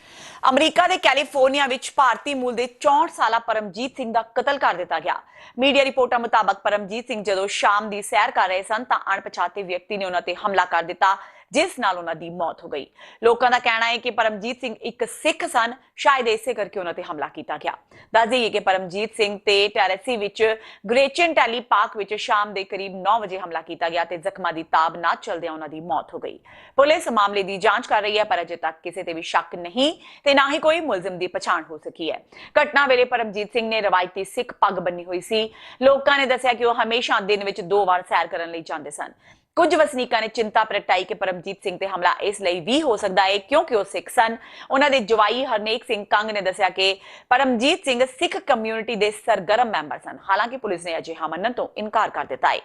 ਅਮਰੀਕਾ ਦੇ ਕੈਲੀਫੋਰਨੀਆ ਵਿੱਚ ਭਾਰਤੀ ਮੂਲ ਦੇ 64 ਸਾਲਾ ਪਰਮਜੀਤ ਸਿੰਘ ਦਾ ਕਤਲ ਕਰ ਦਿੱਤਾ ਗਿਆ। ਮੀਡੀਆ ਰਿਪੋਰਟਾਂ ਮੁਤਾਬਕ ਪਰਮਜੀਤ ਸਿੰਘ ਜਦੋਂ ਸ਼ਾਮ ਦੀ ਸੈਰ ਕਰ ਰਹੇ ਸਨ ਤਾਂ ਅਣਪਛਾਤੇ ਵਿਅਕਤੀ ਨੇ ਉਹਨਾਂ ਤੇ ਹਮਲਾ ਕਰ ਦਿੱਤਾ, ਜਿਸ ਨਾਲ ਉਹਨਾਂ ਦੀ ਮੌਤ ਹੋ ਗਈ। ਲੋਕਾਂ ਦਾ ਕਹਿਣਾ ਹੈ ਕਿ ਪਰਮਜੀਤ ਸਿੰਘ ਇੱਕ ਸਿੱਖ ਸਨ, ਸ਼ਾਇਦ ਇਸੇ ਕਰਕੇ ਉਹਨਾਂ ਤੇ ਹਮਲਾ ਕੀਤਾ ਗਿਆ। ਦੱਸ ਦਈਏ ਕਿ ਪਰਮਜੀਤ ਸਿੰਘ ਤੇ ਟੈਰੇਸੀ ਵਿੱਚ ਗ੍ਰੇਚਨ ਟੈਲੀ ਪਾਰਕ ਵਿੱਚ ਸ਼ਾਮ ਦੇ ਕਰੀਬ 9 ਵਜੇ ਹਮਲਾ ਕੀਤਾ ਗਿਆ ਤੇ ਜ਼ਖਮਾਂ ਦੀ ਤਾਬ ਨਾ ਚੱਲਦਿਆਂ ਉਹਨਾਂ ਦੀ ਮੌਤ ਹੋ ਗਈ। ਪੁਲਿਸ ਮਾਮਲੇ ਦੀ ਜਾਂਚ ਕਰ ਰਹੀ ਹੈ, ਪਰ ਅਜੇ ਤੱਕ ਕਿਸੇ ਤੇ ਵੀ ਸ਼ੱਕ ਨਹੀਂ ਤੇ ਨਾ ਹੀ ਕੋਈ ਮੁਲਜ਼ਮ ਦੀ ਪਛਾਣ ਹੋ ਸਕੀ ਹੈ। ਘਟਨਾ ਵੇਲੇ ਪਰਮਜੀਤ ਸਿੰਘ ਨੇ ਰਵਾਇਤੀ ਸਿੱਖ ਪੱਗ ਬੰਨੀ ਹੋਈ ਸੀ। ਲੋਕਾਂ ਨੇ ਦੱਸਿਆ ਕਿ ਉਹ ਹਮੇਸ਼ਾ ਦਿਨ ਵਿੱਚ 2 ਵਾਰ ਸੈਰ ਕਰਨ ਲਈ ਜਾਂਦੇ ਸਨ। ਕੁਝ ਵਸਨੀਕਾਂ ਨੇ ਚਿੰਤਾ ਪ੍ਰਗਟਾਈ ਕਿ ਪਰਮਜੀਤ ਸਿੰਘ ਤੇ ਹਮਲਾ ਇਸ ਲਈ ਵੀ ਹੋ ਸਕਦਾ ਹੈ ਕਿਉਂਕਿ ਉਹ ਸਿੱਖ ਸਨ। ਉਹਨਾਂ ਦੇ ਜਵਾਈ ਹਰਨੇਕ ਸਿੰਘ ਕੰਗ ਨੇ ਦੱਸਿਆ ਕਿ ਪਰਮਜੀਤ ਸਿੰਘ ਸਿੱਖ ਕਮਿਊਨਿਟੀ ਦੇ ਸਰਗਰਮ ਮੈਂਬਰ ਸਨ। ਹਾਲਾਂਕਿ ਪੁਲਿਸ ਨੇ ਅਜਿਹਾ ਮੰਨਣ ਤੋਂ ਇਨਕਾਰ ਕਰ ਦਿੱਤਾ ਹੈ।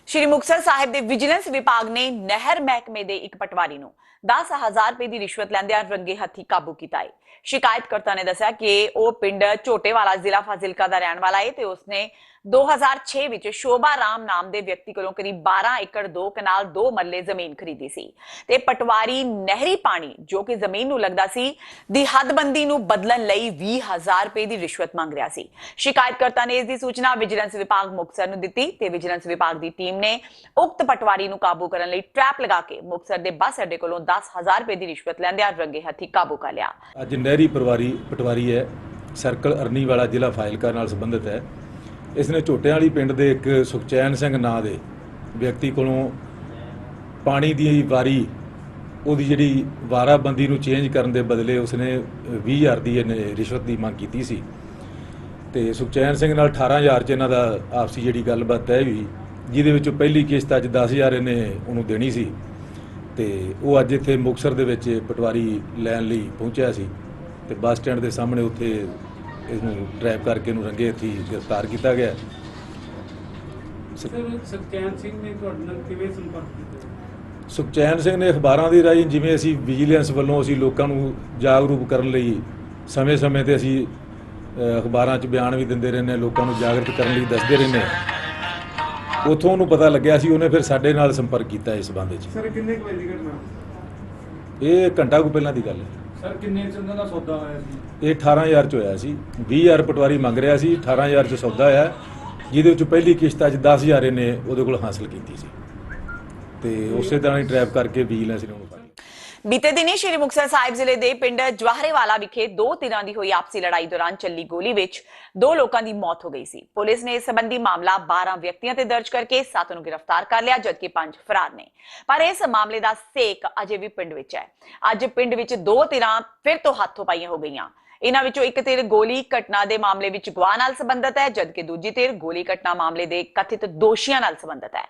ਸ਼੍ਰੀ ਮੁਕਤਸਰ ਸਾਹਿਬ ਦੇ ਵਿਜੀਲੈਂਸ ਵਿਭਾਗ ਨੇ ਨਹਿਰ ਮਹਿਕਮੇ ਦੇ ਇੱਕ ਪਟਵਾਰੀ ਨੂੰ 10,000 ਰੁਪਏ ਦੀ ਰਿਸ਼ਵਤ ਲੈਂਦਿਆਂ ਰੰਗੇ ਹੱਥੀ ਕਾਬੂ ਕੀਤਾ ਹੈ। ਸ਼ਿਕਾਇਤਕਰਤਾ ਨੇ ਦੱਸਿਆ ਕਿ ਉਹ ਪਿੰਡ ਝੋਟੇਵਾਲਾ ਜ਼ਿਲ੍ਹਾ ਫਾਜ਼ਿਲਕਾ ਦਾ ਰਹਿਣ ਵਾਲਾ ਹੈ ਤੇ ਉਸਨੇ 2006 ਵਿੱਚ ਸ਼ੋਭਾ ਰਾਮ ਨਾਮ ਦੇ ਵਿਅਕਤੀ ਕੋਲੋਂ ਕਰੀਬ 12 ਏਕੜ 2 ਕਨਾਲ 2 ਮਰਲੇ ਜ਼ਮੀਨ ਖਰੀਦੀ ਸੀ ਤੇ ਪਟਵਾਰੀ ਨਹਿਰੀ ਪਾਣੀ ਜੋ ਕਿ ਜ਼ਮੀਨ ਨੂੰ ਲੱਗਦਾ ਸੀ ਦੀ ਹੱਦਬੰਦੀ ਨੂੰ ਬਦਲਣ ਲਈ 20,000 ਰੁਪਏ ਦੀ ਰਿਸ਼ਵਤ ਮੰਗ ਰਿਹਾ ਸੀ। ਸ਼ਿਕਾਇਤਕਰਤਾ ਨੇ ਇਸ ਦੀ ਸੂਚਨਾ ਵਿਜੀਲੈਂਸ ਵਿਭਾਗ ਮੁਕਤਸਰ ਨੂੰ ਦਿੱਤੀ ਤੇ ਵਿਜੀਲੈਂਸ ਵਿਭਾਗ ਦੀ ਟੀਮ ਨੇ ਉਕਤ ਪਟਵਾਰੀ ਨੂੰ ਕਾਬੂ ਕਰਨ ਲਈ ਟ੍ਰੈਪ ਲਗਾ ਕੇ ਮੁਕਤਸਰ ਦੇ ਬੱਸ ਅੱਡੇ ਕੋਲੋਂ 10,000 ਰੁਪਏ ਦੀ ਰਿਸ਼ਵਤ ਲੈਂਦਿਆਂ ਰੰਗੇ ਹੱਥੀ ਕਾਬੂ ਕਰ ਲਿਆ।
ਅੱਜ ਨਹਿਰੀ ਪਟਵਾਰੀ ਹੈ, ਸਰਕਲ ਅਰਨੀ ਵਾਲਾ ਜ਼ਿਲ੍ਹਾ ਫਾਜ਼ਿਲਕਾ ਨਾਲ ਸੰਬੰਧਿਤ ਹੈ। ਇਸ ਨੇ ਝੋਟਿਆਂ ਵਾਲੀ ਪਿੰਡ ਦੇ ਇੱਕ ਸੁਖਚੈਨ ਸਿੰਘ ਨਾਂ ਦੇ ਵਿਅਕਤੀ ਕੋਲੋਂ ਪਾਣੀ ਦੀ ਵਾਰੀ, ਉਹਦੀ ਜਿਹੜੀ ਵਾਰਾਬੰਦੀ ਨੂੰ ਚੇਂਜ ਕਰਨ ਦੇ ਬਦਲੇ ਉਸਨੇ 20,000 ਦੀ ਰਿਸ਼ਵਤ ਦੀ ਮੰਗ ਕੀਤੀ ਸੀ। ਤੇ ਸੁਖਚੈਨ ਸਿੰਘ ਨਾਲ 18000 'ਚ ਇਹਨਾਂ ਦਾ ਆਪਸੀ ਜਿਹੜੀ ਗੱਲਬਾਤ ਤੈਅ ਹੋਈ, ਜਿਹਦੇ ਵਿੱਚੋਂ ਪਹਿਲੀ ਕਿਸ਼ਤ ਅੱਜ 10000 ਇਹਨੇ ਉਹਨੂੰ ਦੇਣੀ ਸੀ ਤੇ ਉਹ ਅੱਜ ਇੱਥੇ ਮੁਕਤਸਰ ਦੇ ਵਿੱਚ ਪਟਵਾਰੀ ਲੈਣ ਲਈ ਪਹੁੰਚਿਆ ਸੀ ਤੇ ਬੱਸ ਸਟੈਂਡ ਦੇ ਸਾਹਮਣੇ ਉੱਥੇ ਇਹਨੂੰ ਟਰੈਪ ਕਰਕੇ ਇਹਨੂੰ ਰੰਗੇ ਹੱਥੀਂ ਗ੍ਰਿਫਤਾਰ ਕੀਤਾ ਗਿਆ।
ਸੁਖਚੈਨ ਸਿੰਘ ਨੇ ਤੁਹਾਡੇ ਨਾਲ ਕਿਵੇਂ ਸੰਪਰਕ ਕੀਤਾ?
ਸੁਖਚੈਨ ਸਿੰਘ ਨੇ ਅਖਬਾਰਾਂ ਦੀ ਰਾਹੀਂ, ਜਿਵੇਂ ਅਸੀਂ ਵਿਜੀਲੈਂਸ ਵੱਲੋਂ ਅਸੀਂ ਲੋਕਾਂ ਨੂੰ ਜਾਗਰੂਕ ਕਰਨ ਲਈ ਸਮੇਂ-ਸਮੇਂ ਤੇ ਅਸੀਂ ਅਖਬਾਰਾਂ 'ਚ ਬਿਆਨ ਵੀ ਦਿੰਦੇ ਰਹਿੰਦੇ, ਲੋਕਾਂ ਨੂੰ ਜਾਗਰੂਕ ਕਰਨ ਲਈ ਦੱਸਦੇ ਰਹਿੰਦੇ, ਉੱਥੋਂ ਉਹਨੂੰ ਪਤਾ ਲੱਗਿਆ ਸੀ, ਉਹਨੇ ਫਿਰ ਸਾਡੇ ਨਾਲ ਸੰਪਰਕ ਕੀਤਾ ਇਸ ਸੰਬੰਧ 'ਚ।
ਸਰ ਕਿੰਨੇ ਕੁ ਵਜੇ ਦੀ ਘਟਨਾ?
ਇਹ ਘੰਟਾ ਕੁ ਪਹਿਲਾਂ ਦੀ ਗੱਲ ਹੈ।
ਸਰ ਕਿੰਨੇ ਚੰਦਾਂ ਦਾ ਸੌਦਾ ਹੋਇਆ ਸੀ?
ਇਹ 18000 'ਚ ਹੋਇਆ ਸੀ, 20000 ਪਟਵਾਰੀ ਮੰਗ ਰਿਹਾ ਸੀ, 18000 'ਚ ਸੌਦਾ ਹੋਇਆ, ਜਿਹਦੇ ਵਿੱਚ ਪਹਿਲੀ ਕਿਸ਼ਤ ਅੱਜ 10000 ਇਹਨੇ ਉਹਦੇ ਕੋਲ ਹਾਸਲ ਕੀਤੀ ਸੀ ਤੇ ਉਸੇ ਤਰ੍ਹਾਂ ਹੀ ਟਰੈਪ ਕਰਕੇ ਵਿਜੀਲੈਂਸ ਨੇ ਉਹਨੂੰ ਫੜ ਲਿਆ।
ਬੀਤੇ ਦਿਨੀ ਸ਼੍ਰੀ ਮੁਕਤਸਰ ਸਾਹਿਬ ਜ਼ਿਲ੍ਹੇ ਦੇ ਪਿੰਡ ਜਵਾਹਰੇਵਾਲਾ ਵਿਖੇ ਦੋ ਧਿਰਾਂ ਦੀ ਹੋਈ ਆਪਸੀ ਲੜਾਈ ਦੌਰਾਨ ਚੱਲੀ ਗੋਲੀ ਵਿੱਚ 2 ਲੋਕਾਂ ਦੀ ਮੌਤ ਹੋ ਗਈ ਸੀ। ਪੁਲਿਸ ਨੇ ਇਸ ਸੰਬੰਧੀ ਮਾਮਲਾ 12 ਵਿਅਕਤੀਆਂ ਤੇ ਦਰਜ ਕਰਕੇ 7 ਨੂੰ ਗ੍ਰਿਫਤਾਰ ਕਰ ਲਿਆ, ਜਦਕਿ 5 ਫਰਾਰ ਨੇ। ਪਰ ਇਸ ਮਾਮਲੇ ਦਾ ਸੇਕ ਅਜੇ ਵੀ ਪਿੰਡ ਵਿੱਚ ਹੈ। ਅੱਜ ਪਿੰਡ ਵਿੱਚ 2 ਧਿਰਾਂ ਫਿਰ ਤੋਂ ਹੱਥੋਂ ਪਾਈਆਂ ਹੋ ਗਈਆਂ। ਇਹਨਾਂ ਵਿੱਚੋਂ ਇੱਕ ਧਿਰ ਗੋਲੀ ਘਟਨਾ ਦੇ ਮਾਮਲੇ ਵਿੱਚ ਗਵਾਹ ਨਾਲ ਸੰਬੰਧਿਤ ਹੈ, ਜਦਕਿ ਦੂਜੀ ਧਿਰ ਗੋਲੀ ਘਟਨਾ ਮਾਮਲੇ ਦੇ ਕਥਿਤ ਦੋਸ਼ੀਆਂ ਨਾਲ ਸੰਬੰਧਿਤ ਹੈ।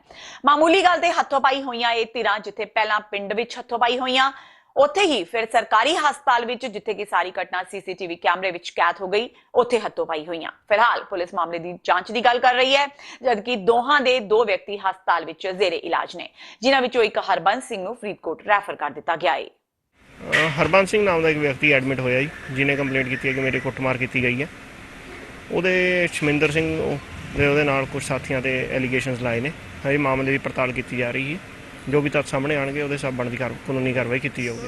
ਮਾਮੂਲੀ ਗੱਲ ਤੇ ਹੱਥੋਂ ਪਾਈ ਹੋਈਆਂ ਇਹ ਧਿਰਾਂ ਜਿੱਥੇ ਪਹਿਲਾਂ ਪਿੰਡ ਵਿੱਚ ਹੱਥੋਂ ਪਾਈ ਹੋਈਆਂ, ਉੱਥੇ ਹੀ ਫਿਰ ਸਰਕਾਰੀ ਹਸਪਤਾਲ ਵਿੱਚ, ਜਿੱਥੇ ਕਿ ਸਾਰੀ ਘਟਨਾ ਸੀਸੀਟੀਵੀ ਕੈਮਰੇ ਵਿੱਚ ਕੈਦ ਹੋ ਗਈ, ਉੱਥੇ ਹੱਥੋਂ ਪਾਈ ਹੋਈਆਂ। ਫਿਲਹਾਲ ਪੁਲਿਸ ਮਾਮਲੇ ਦੀ ਜਾਂਚ ਦੀ ਗੱਲ ਕਰ ਰਹੀ ਹੈ, ਜਦਕਿ ਦੋਹਾਂ ਦੇ 2 ਵਿਅਕਤੀ ਹਸਪਤਾਲ ਵਿੱਚ ਜ਼ੇਰੇ ਇਲਾਜ ਨੇ, ਜਿਨ੍ਹਾਂ ਵਿੱਚੋਂ ਇੱਕ ਹਰਬੰਸ ਸਿੰਘ ਨੂੰ ਫਰੀਦਕੋਟ ਰੈਫਰ ਕਰ ਦਿੱਤਾ ਗਿਆ ਹੈ।
ਹਰਬੰਸ ਸਿੰਘ ਨਾਮ ਦਾ ਇੱਕ ਵਿਅਕਤੀ ਐਡਮਿਟ ਹੋਇਆ ਜੀ, ਜਿਹਨੇ ਕੰਪਲੇਂਟ ਕੀਤੀ ਹੈ ਕਿ ਮੇਰੇ ਕੁੱਟਮਾਰ ਕੀਤੀ ਗਈ ਹੈ। ਉਹਦੇ ਸ਼ਮਿੰਦਰ ਸਿੰਘ ਦੇ ਉਹਦੇ ਨਾਲ ਕੁਝ ਸਾਥੀਆਂ ਤੇ ਐਲੀਗੇਸ਼ਨਸ ਲਾਏ ਨੇ। ਹਜੇ ਮਾਮਲੇ ਦੀ ਪੜਤਾਲ ਕੀਤੀ ਜਾ ਰਹੀ ਹੈ, ਜੋ ਵੀ ਤੱਥ ਸਾਹਮਣੇ ਆਣਗੇ ਉਹਦੇ ਸਭ ਬਣਦੀ ਕਾਨੂੰਨੀ ਕਾਰਵਾਈ ਕੀਤੀ ਜਾਊਗੀ।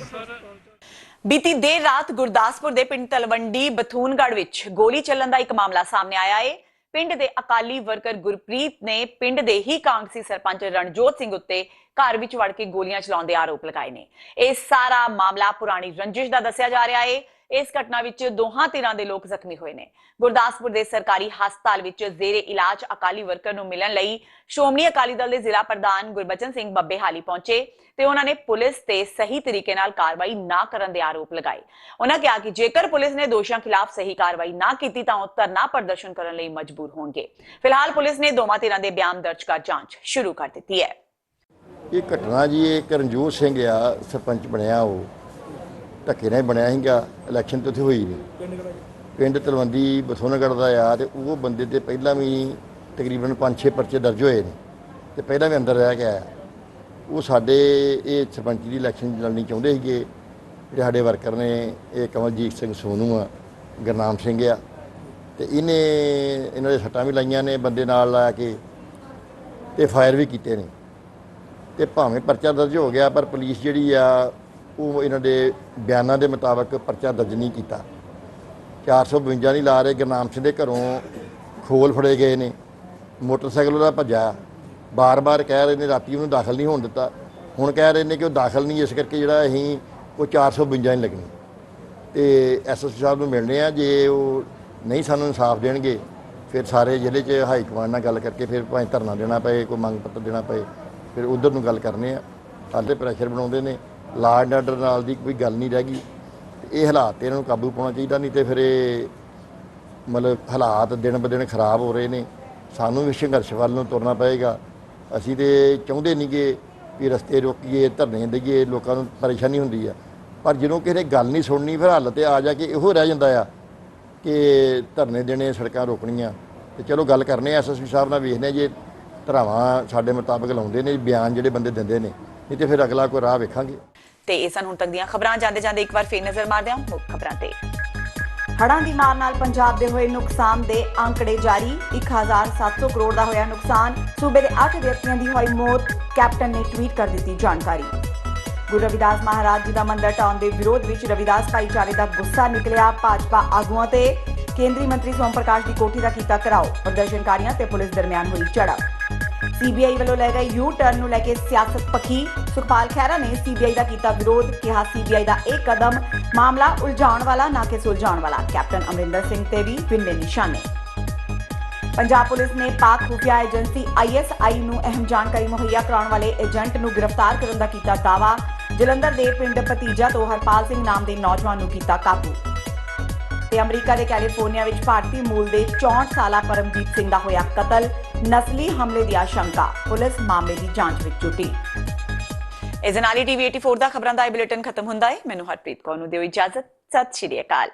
ਬੀਤੀ ਦੇਰ ਰਾਤ ਗੁਰਦਾਸਪੁਰ ਦੇ ਪਿੰਡ ਤਲਵੰਡੀ ਬਥੂਨਗੜ੍ਹ ਵਿੱਚ ਗੋਲੀ ਚੱਲਣ ਦਾ ਇੱਕ ਮਾਮਲਾ ਸਾਹਮਣੇ ਆਇਆ ਹੈ। ਪਿੰਡ ਦੇ ਅਕਾਲੀ ਵਰਕਰ ਗੁਰਪ੍ਰੀਤ ਨੇ ਪਿੰਡ ਦੇ ਹੀ ਕਾਂਗਸੀ ਸਰਪੰਚ ਰਣਜੋਤ ਸਿੰਘ ਉੱਤੇ ਘਰ ਵਿੱਚ ਵੜ ਕੇ ਗੋਲੀਆਂ ਚਲਾਉਣ ਦੇ ਆਰੋਪ ਲਗਾਏ ਨੇ। ਇਹ ਸਾਰਾ ਮਾਮਲਾ ਪੁਰਾਣੀ ਰੰਜਿਸ਼ ਦਾ ਦੱਸਿਆ ਜਾ ਰਿਹਾ ਹੈ। ਇਸ ਘਟਨਾ ਵਿੱਚ ਦੋਹਾਂ ਧਿਰਾਂ ਦੇ ਲੋਕ ਜ਼ਖਮੀ ਹੋਏ ਨੇ। ਗੁਰਦਾਸਪੁਰ ਦੇ ਸਰਕਾਰੀ ਹਸਪਤਾਲ ਵਿੱਚ ਜ਼ੇਰੇ ਇਲਾਜ ਅਕਾਲੀ ਵਰਕਰ ਨੂੰ ਮਿਲਣ ਲਈ ਸ਼੍ਰੋਮਣੀ ਅਕਾਲੀ ਦਲ ਦੇ ਜ਼ਿਲ੍ਹਾ ਪ੍ਰਧਾਨ ਗੁਰਬਚਨ ਸਿੰਘ ਬੱਬੇ ਹਾਲੀ ਪਹੁੰਚੇ ਤੇ ਉਹਨਾਂ ਨੇ ਪੁਲਿਸ ਤੇ ਸਹੀ ਤਰੀਕੇ ਨਾਲ ਕਾਰਵਾਈ ਨਾ ਕਰਨ ਦੇ ਆਰੋਪ ਲਗਾਏ। ਉਹਨਾਂ ਕਿਹਾ ਕਿ ਜੇਕਰ ਪੁਲਿਸ ਨੇ ਦੋਸ਼ੀਆਂ ਖਿਲਾਫ ਸਹੀ ਕਾਰਵਾਈ ਨਾ ਕੀਤੀ ਤਾਂ ਉਹ ਧਰਨਾ ਪ੍ਰਦਰਸ਼ਨ ਕਰਨ ਲਈ ਮਜਬੂਰ ਹੋਣਗੇ। ਫਿਲਹਾਲ ਪੁਲਿਸ ਨੇ ਦੋਵਾਂ ਧਿਰਾਂ ਦੇ ਬਿਆਨ ਦਰਜ ਕਰ ਜਾਂਚ ਸ਼ੁਰੂ ਕਰ ਦਿੱਤੀ ਹੈ।
ਇਹ ਘਟਨਾ ਜੀ, ਇਹ ਰਣਜੋਤ ਸਿੰਘ ਆ ਸਰਪੰਚ ਬਣਿਆ, ਉਹ ਧੱਕੇ ਨਾਲ ਬਣਿਆ ਸੀਗਾ, ਇਲੈਕਸ਼ਨ ਤੇ ਉੱਥੇ ਹੋਈ ਨਹੀਂ। ਪਿੰਡ ਤਲਵੰਡੀ ਬਥੂਨਗੜ੍ਹ ਦਾ ਆ ਤੇ ਉਹ ਬੰਦੇ ਤੇ ਪਹਿਲਾਂ ਵੀ ਤਕਰੀਬਨ 5-6 ਪਰਚੇ ਦਰਜ ਹੋਏ ਨੇ ਤੇ ਪਹਿਲਾਂ ਵੀ ਅੰਦਰ ਰਹਿ ਕੇ ਆਇਆ। ਉਹ ਸਾਡੇ ਇਹ ਸਰਪੰਚ ਦੀ ਇਲੈਕਸ਼ਨ ਲੜਨੀ ਚਾਹੁੰਦੇ ਸੀਗੇ। ਜਿਹੜੇ ਸਾਡੇ ਵਰਕਰ ਨੇ, ਇਹ ਕਮਲਜੀਤ ਸਿੰਘ ਸੋਨੂ ਆ, ਗੁਰਨਾਮ ਸਿੰਘ ਆ, ਤੇ ਇਹਨਾਂ ਦੇ ਸੱਟਾਂ ਵੀ ਲਾਈਆਂ ਨੇ ਬੰਦੇ ਨਾਲ ਲਾ ਕੇ ਤੇ ਫਾਇਰ ਵੀ ਕੀਤੇ ਨੇ। ਤੇ ਭਾਵੇਂ ਪਰਚਾ ਦਰਜ ਹੋ ਗਿਆ, ਪਰ ਪੁਲਿਸ ਜਿਹੜੀ ਆ ਉਹ ਇਹਨਾਂ ਦੇ ਬਿਆਨਾਂ ਦੇ ਮੁਤਾਬਕ ਪਰਚਾ ਦਰਜ ਨਹੀਂ ਕੀਤਾ। 452 ਨਹੀਂ ਲਾ ਰਹੇ। ਗੁਰਨਾਮ ਸਿੰਘ ਦੇ ਘਰੋਂ ਖੋਲ ਫੜੇ ਗਏ ਨੇ, ਮੋਟਰਸਾਈਕਲ ਉਹਦਾ ਭੱਜਾ। ਬਾਰ-ਬਾਰ ਕਹਿ ਰਹੇ ਨੇ ਰਾਤੀ ਉਹਨੂੰ ਦਾਖਲ ਨਹੀਂ ਹੋਣ ਦਿੱਤਾ, ਹੁਣ ਕਹਿ ਰਹੇ ਨੇ ਕਿ ਉਹ ਦਾਖਲ ਨਹੀਂ, ਇਸ ਕਰਕੇ ਜਿਹੜਾ ਅਸੀਂ ਉਹ 452 ਨਹੀਂ ਲੱਗਣੀ। ਤੇ ਐਸਐਸਪੀ ਸਾਹਿਬ ਨੂੰ ਮਿਲਣੇ ਆ, ਜੇ ਉਹ ਨਹੀਂ ਸਾਨੂੰ ਇਨਸਾਫ ਦੇਣਗੇ ਫਿਰ ਸਾਰੇ ਜ਼ਿਲ੍ਹੇ 'ਚ ਹਾਈ ਕਮਾਂਡ ਨਾਲ ਗੱਲ ਕਰਕੇ ਫਿਰ ਭਾਵੇਂ ਧਰਨਾ ਦੇਣਾ ਪਏ, ਕੋਈ ਮੰਗ ਪੱਤਰ ਦੇਣਾ ਪਏ, ਫਿਰ ਉਧਰ ਨੂੰ ਗੱਲ ਕਰਨੇ ਆ। ਹਾਲੇ ਪ੍ਰੈਸ਼ਰ ਬਣਾਉਂਦੇ ਨੇ, ਲਾਅ ਐਂਡ ਆਰਡਰ ਨਾਲ ਦੀ ਕੋਈ ਗੱਲ ਨਹੀਂ ਰਹਿ ਗਈ। ਇਹ ਹਾਲਾਤ ਇਹਨਾਂ ਨੂੰ ਕਾਬੂ ਪਾਉਣਾ ਚਾਹੀਦਾ, ਨਹੀਂ ਤੇ ਫਿਰ ਇਹ ਮਤਲਬ ਹਾਲਾਤ ਦਿਨ ਬ ਦਿਨ ਖਰਾਬ ਹੋ ਰਹੇ ਨੇ। ਸਾਨੂੰ ਵੀ ਸੰਘਰਸ਼ ਵੱਲ ਨੂੰ ਤੁਰਨਾ ਪਏਗਾ। ਅਸੀਂ ਤੇ ਚਾਹੁੰਦੇ ਨਹੀਂ ਕਿ ਵੀ ਰਸਤੇ ਰੋਕੀਏ, ਧਰਨੇ ਦੇਈਏ, ਲੋਕਾਂ ਨੂੰ ਪਰੇਸ਼ਾਨੀ ਹੁੰਦੀ ਆ, ਪਰ ਜਦੋਂ ਕਿਸੇ ਨੇ ਗੱਲ ਨਹੀਂ ਸੁਣਨੀ ਫਿਰ ਹੱਲ ਤੇ ਆ ਜਾ ਕੇ ਇਹੋ ਰਹਿ ਜਾਂਦਾ ਆ ਕਿ ਧਰਨੇ ਦੇਣੇ, ਸੜਕਾਂ ਰੋਕਣੀਆਂ। ਤੇ ਚਲੋ ਗੱਲ ਕਰਨੇ ਆ ਐਸਐਸਪੀ ਸਾਹਿਬ ਨਾਲ, ਵੇਖਦੇ ਜੇ ਧਰਾਵਾਂ ਸਾਡੇ ਮੁਤਾਬਕ ਲਾਉਂਦੇ ਨੇ, ਬਿਆਨ ਜਿਹੜੇ ਬੰਦੇ ਦਿੰਦੇ ਨੇ, ਨਹੀਂ ਤੇ ਫਿਰ ਅਗਲਾ ਕੋਈ ਰਾਹ ਵੇਖਾਂਗੇ।
ਤੇ ਇਹ ਸਨ ਹੁਣ ਤੱਕ ਦੀਆਂ ਖਬਰਾਂ। ਜਾਂਦੇ ਇੱਕ ਵਾਰ ਫੇਰ ਨਜ਼ਰ ਮਾਰਦੇ ਹਾਂ ਮੁੱਖ ਖਬਰਾਂ ਤੇ। ਹੜ੍ਹਾਂ ਦੀ ਮਾਰ ਨਾਲ ਪੰਜਾਬ ਦੇ ਹੋਏ ਨੁਕਸਾਨ ਦੇ ਅੰਕੜੇ ਜਾਰੀ। 1700 ਕਰੋੜ ਦਾ ਹੋਇਆ ਨੁਕਸਾਨ। ਸੂਬੇ ਦੇ 8 ਵਿਅਕਤੀਆਂ ਦੀ ਹੋਈ ਮੌਤ। ਕੈਪਟਨ ਨੇ ਟਵੀਟ ਕਰ ਦਿੱਤੀ ਜਾਣਕਾਰੀ। ਗੁਰੂ ਰਵਿਦਾਸ ਮਹਾਰਾਜ ਜੀ ਦਾ ਮੰਦਰ ਢਾਉਣ ਦੇ ਵਿਰੋਧ ਵਿੱਚ ਰਵਿਦਾਸ ਭਾਈਚਾਰੇ ਦਾ ਗੁੱਸਾ ਨਿਕਲਿਆ ਭਾਜਪਾ ਆਗੂਆਂ ਤੇ। ਕੇਂਦਰੀ ਮੰਤਰੀ ਸੋਮ ਪ੍ਰਕਾਸ਼ ਦੀ ਕੋਠੀ ਦਾ ਕੀਤਾ ਘਿਰਾਓ। ਪ੍ਰਦਰਸ਼ਨਕਾਰੀਆਂ ਤੇ ਪੁਲਿਸ ਦਰਮਿਆਨ ਹੋਈ ਝੜਪ। ਸੀਬੀਆਈ ਵੱਲੋਂ ਲੈ ਗਏ ਯੂ ਟਰਨ ਨੂੰ ਲੈ ਕੇ ਸਿਆਸਤ ਪੱਖੀ। ਸੁਖਪਾਲ ਖਹਿਰਾ ਨੇ ਸੀਬੀਆਈ ਦਾ ਕੀਤਾ ਵਿਰੋਧ। ਕਿਹਾ ਸੀਬੀਆਈ ਦਾ ਇਹ ਕਦਮ ਮਾਮਲਾ ਉਲਝਾਉਣ ਵਾਲਾ ਨਾ ਕਿ ਸੁਲਝਾਉਣ ਵਾਲਾ। ਕੈਪਟਨ ਅਮਰਿੰਦਰ ਸਿੰਘ ਤੇ ਵੀ ਵਿੰਨੇ ਨਿਸ਼ਾਨੇ। ਪੰਜਾਬ ਪੁਲਿਸ ਨੇ ਪਾਕ ਖੁਫੀਆ ਏਜੰਸੀ ISI ਨੂੰ ਅਹਿਮ ਜਾਣਕਾਰੀ ਮੁਹੱਈਆ ਕਰਾਉਣ ਵਾਲੇ ਏਜੰਟ ਨੂੰ ਗ੍ਰਿਫਤਾਰ ਕਰਨ ਦਾ ਕੀਤਾ ਦਾਅਵਾ। ਜਲੰਧਰ ਦੇ ਪਿੰਡ ਭਤੀਜਾ ਤੋਂ ਹਰਪਾਲ ਸਿੰਘ ਨਾਮ ਦੇ ਨੌਜਵਾਨ ਨੂੰ ਕੀਤਾ ਕਾਬੂ। ਤੇ ਅਮਰੀਕਾ ਦੇ ਕੈਲੀਫੋਰਨੀਆ ਵਿੱਚ ਭਾਰਤੀ ਮੂਲ ਦੇ 64 ਸਾਲਾ ਪਰਮਜੀਤ ਸਿੰਘ ਦਾ ਹੋਇਆ ਕਤਲ। ਨਸਲੀ ਹਮਲੇ ਦੀ ਆਸ਼ੰਕਾ, ਪੁਲਿਸ ਮਾਮਲੇ ਦੀ ਜਾਂਚ ਵਿੱਚ ਜੁਟੀ। ਇਸ ਨਾਲ ਹੀ TV 84 ਦਾ ਖਬਰਾਂ ਦਾ ਇਹ ਬੁਲੇਟਿਨ ਖਤਮ ਹੁੰਦਾ ਹੈ। ਮੈਨੂੰ ਹਰਪ੍ਰੀਤ ਕੌਰ ਨੂੰ ਦਿਓ ਇਜਾਜ਼ਤ। ਸਤਿ ਸ਼੍ਰੀ ਅਕਾਲ।